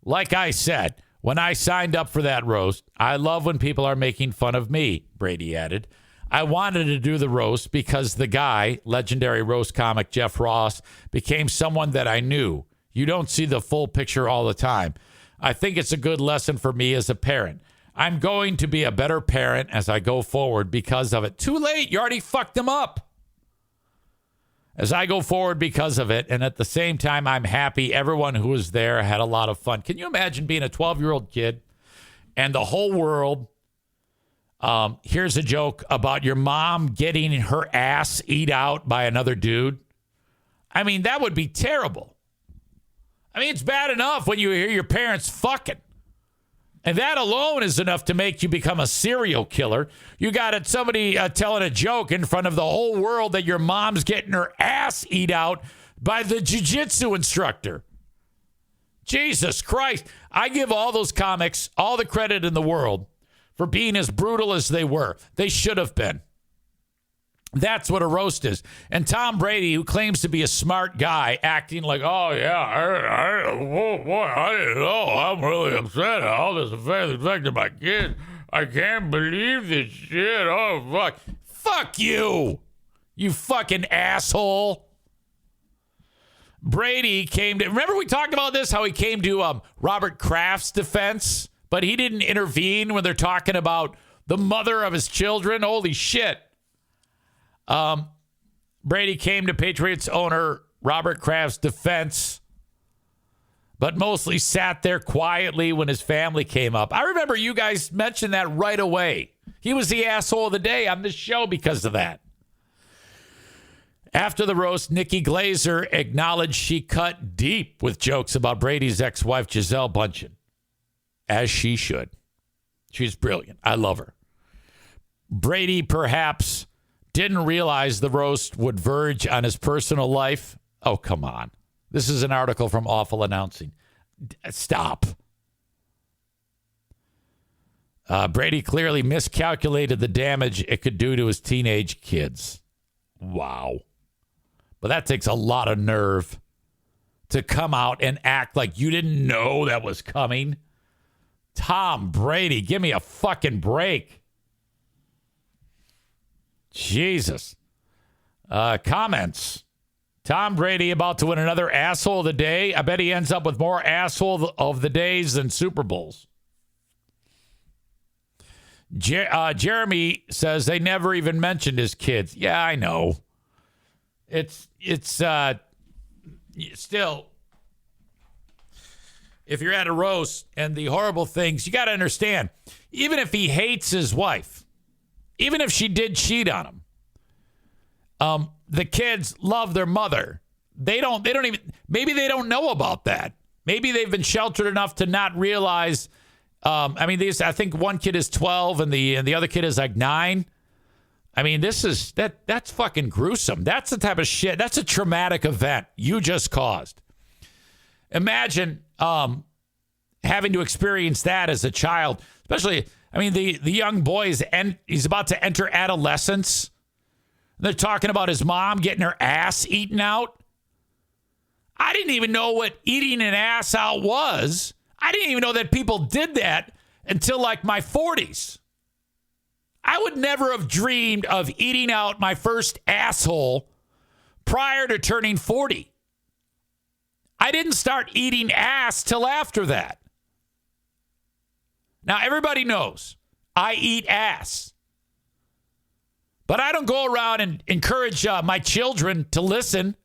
Like I said, when I signed up for that roast, I love when people are making fun of me, Brady added. I wanted to do the roast because the guy, legendary roast comic Jeff Ross, became someone that I knew. You don't see the full picture all the time. I think it's a good lesson for me as a parent. I'm going to be a better parent as I go forward because of it. Too late. You already fucked them up. As I go forward because of it, and at the same time, I'm happy everyone who was there had a lot of fun. Can you imagine being a 12-year-old kid and the whole world, here's a joke about your mom getting her ass eat out by another dude? I mean, that would be terrible. I mean, it's bad enough when you hear your parents fucking. And that alone is enough to make you become a serial killer. You got somebody telling a joke in front of the whole world that your mom's getting her ass eat out by the jiu-jitsu instructor. Jesus Christ. I give all those comics all the credit in the world for being as brutal as they were. They should have been. That's what a roast is. And Tom Brady, who claims to be a smart guy, acting like, oh, yeah, oh, boy, I didn't know. I'm really upset. All this affected my kids. I can't believe this shit. Oh, fuck. Fuck you, you fucking asshole. Brady came to, remember we talked about this, how he came to Robert Kraft's defense, but he didn't intervene when they're talking about the mother of his children? Holy shit. Brady came to Patriots owner Robert Kraft's defense, but mostly sat there quietly when his family came up. I remember you guys mentioned that right away. He was the asshole of the day on this show because of that. After the roast, Nikki Glazer acknowledged she cut deep with jokes about Brady's ex-wife, Gisele Bündchen, as she should. She's brilliant. I love her. Brady perhaps didn't realize the roast would verge on his personal life. Oh, come on. This is an article from Awful Announcing. Stop. Brady clearly miscalculated the damage it could do to his teenage kids. Wow. But that takes a lot of nerve to come out and act like you didn't know that was coming. Tom Brady, give me a fucking break. Jesus. Comments. Tom Brady about to win another asshole of the day. I bet he ends up with more asshole of the days than Super Bowls. Jeremy says they never even mentioned his kids. Yeah, I know. It's still, if you're at a roast and the horrible things, you got to understand, even if he hates his wife, even if she did cheat on him, the kids love their mother. They don't even, maybe they don't know about that. Maybe they've been sheltered enough to not realize. I think one kid is 12 and the other kid is like 9. I mean, that's fucking gruesome. That's the type of shit. That's a traumatic event you just caused. Imagine having to experience that as a child, especially. I mean, the young boy he's about to enter adolescence. They're talking about his mom getting her ass eaten out. I didn't even know what eating an ass out was. I didn't even know that people did that until like my 40s. I would never have dreamed of eating out my first asshole prior to turning 40. I didn't start eating ass till after that. Now, everybody knows I eat ass. But I don't go around and encourage my children to listen.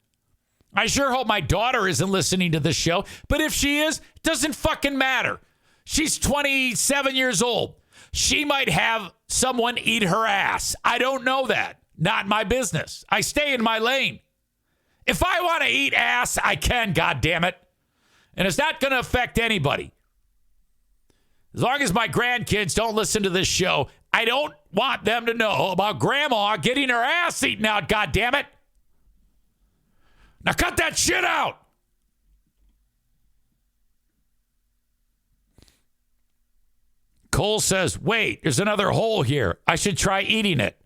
I sure hope my daughter isn't listening to this show. But if she is, it doesn't fucking matter. She's 27 years old. She might have someone eat her ass. I don't know that. Not my business. I stay in my lane. If I want to eat ass, I can, goddammit. And it's not going to affect anybody. As long as my grandkids don't listen to this show, I don't want them to know about grandma getting her ass eaten out, goddammit. Now cut that shit out. Cole says, wait, there's another hole here. I should try eating it.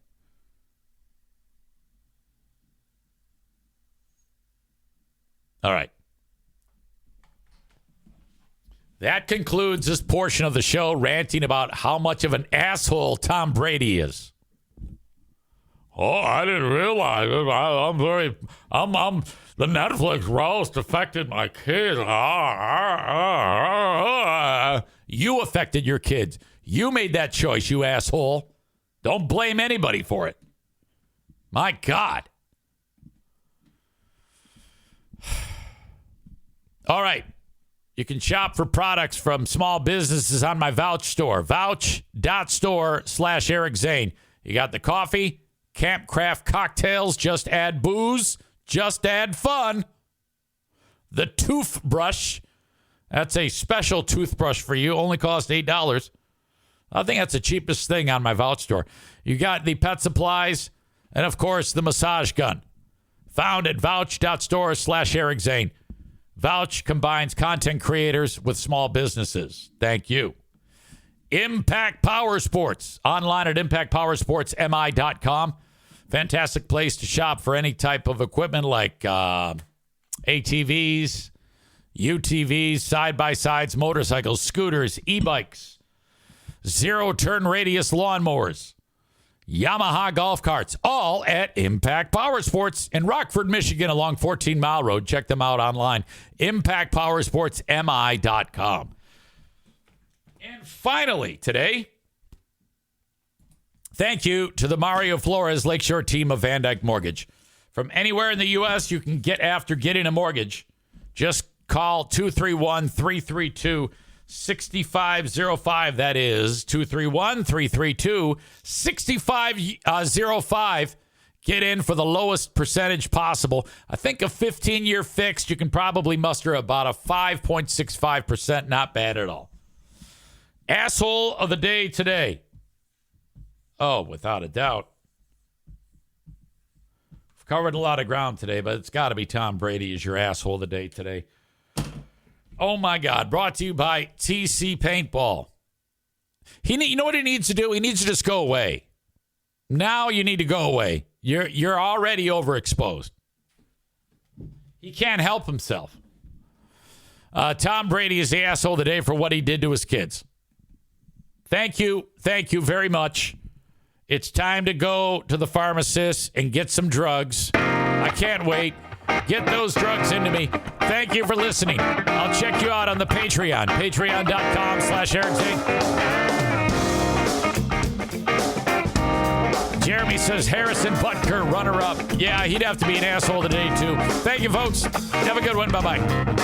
All right. That concludes this portion of the show, ranting about how much of an asshole Tom Brady is. Oh, I didn't realize it. The Netflix roast affected my kids. You affected your kids. You made that choice, you asshole. Don't blame anybody for it. My God. All right. You can shop for products from small businesses on my Vouch store. Vouch.store/Eric Zane. You got the coffee, Camp Craft cocktails, just add booze, just add fun. The toothbrush, that's a special toothbrush for you, only costs $8. I think that's the cheapest thing on my Vouch store. You got the pet supplies, and of course, the massage gun. Found at Vouch.store/Eric Zane. Vouch combines content creators with small businesses. Thank you. Impact Power Sports. Online at impactpowersportsmi.com. Fantastic place to shop for any type of equipment like ATVs, UTVs, side-by-sides, motorcycles, scooters, e-bikes, zero-turn radius lawnmowers, Yamaha golf carts, all at Impact Power Sports in Rockford, Michigan, along 14 Mile Road. Check them out online, impactpowersportsmi.com. And finally, today, thank you to the Mario Flores Lakeshore team of Van Dyke Mortgage. From anywhere in the U.S., you can get after getting a mortgage. Just call 231-332-6505. That is 231-332-6505. Get in for the lowest percentage possible. I think a 15-year fixed, you can probably muster about a 5.65%. Not bad at all. Asshole of the day today. Oh, without a doubt. We've covered a lot of ground today, but it's got to be Tom Brady is your asshole of the day today. Oh, my God. Brought to you by TC Paintball. You know what he needs to do? He needs to just go away. Now you need to go away. You're already overexposed. He can't help himself. Tom Brady is the asshole of the day for what he did to his kids. Thank you. Thank you very much. It's time to go to the pharmacist and get some drugs. I can't wait. Get those drugs into me. Thank you for listening. I'll check you out on the Patreon. Patreon.com/Eric Zane. Jeremy says Harrison Butker, runner-up. Yeah, he'd have to be an asshole today, too. Thank you, folks. Have a good one. Bye-bye.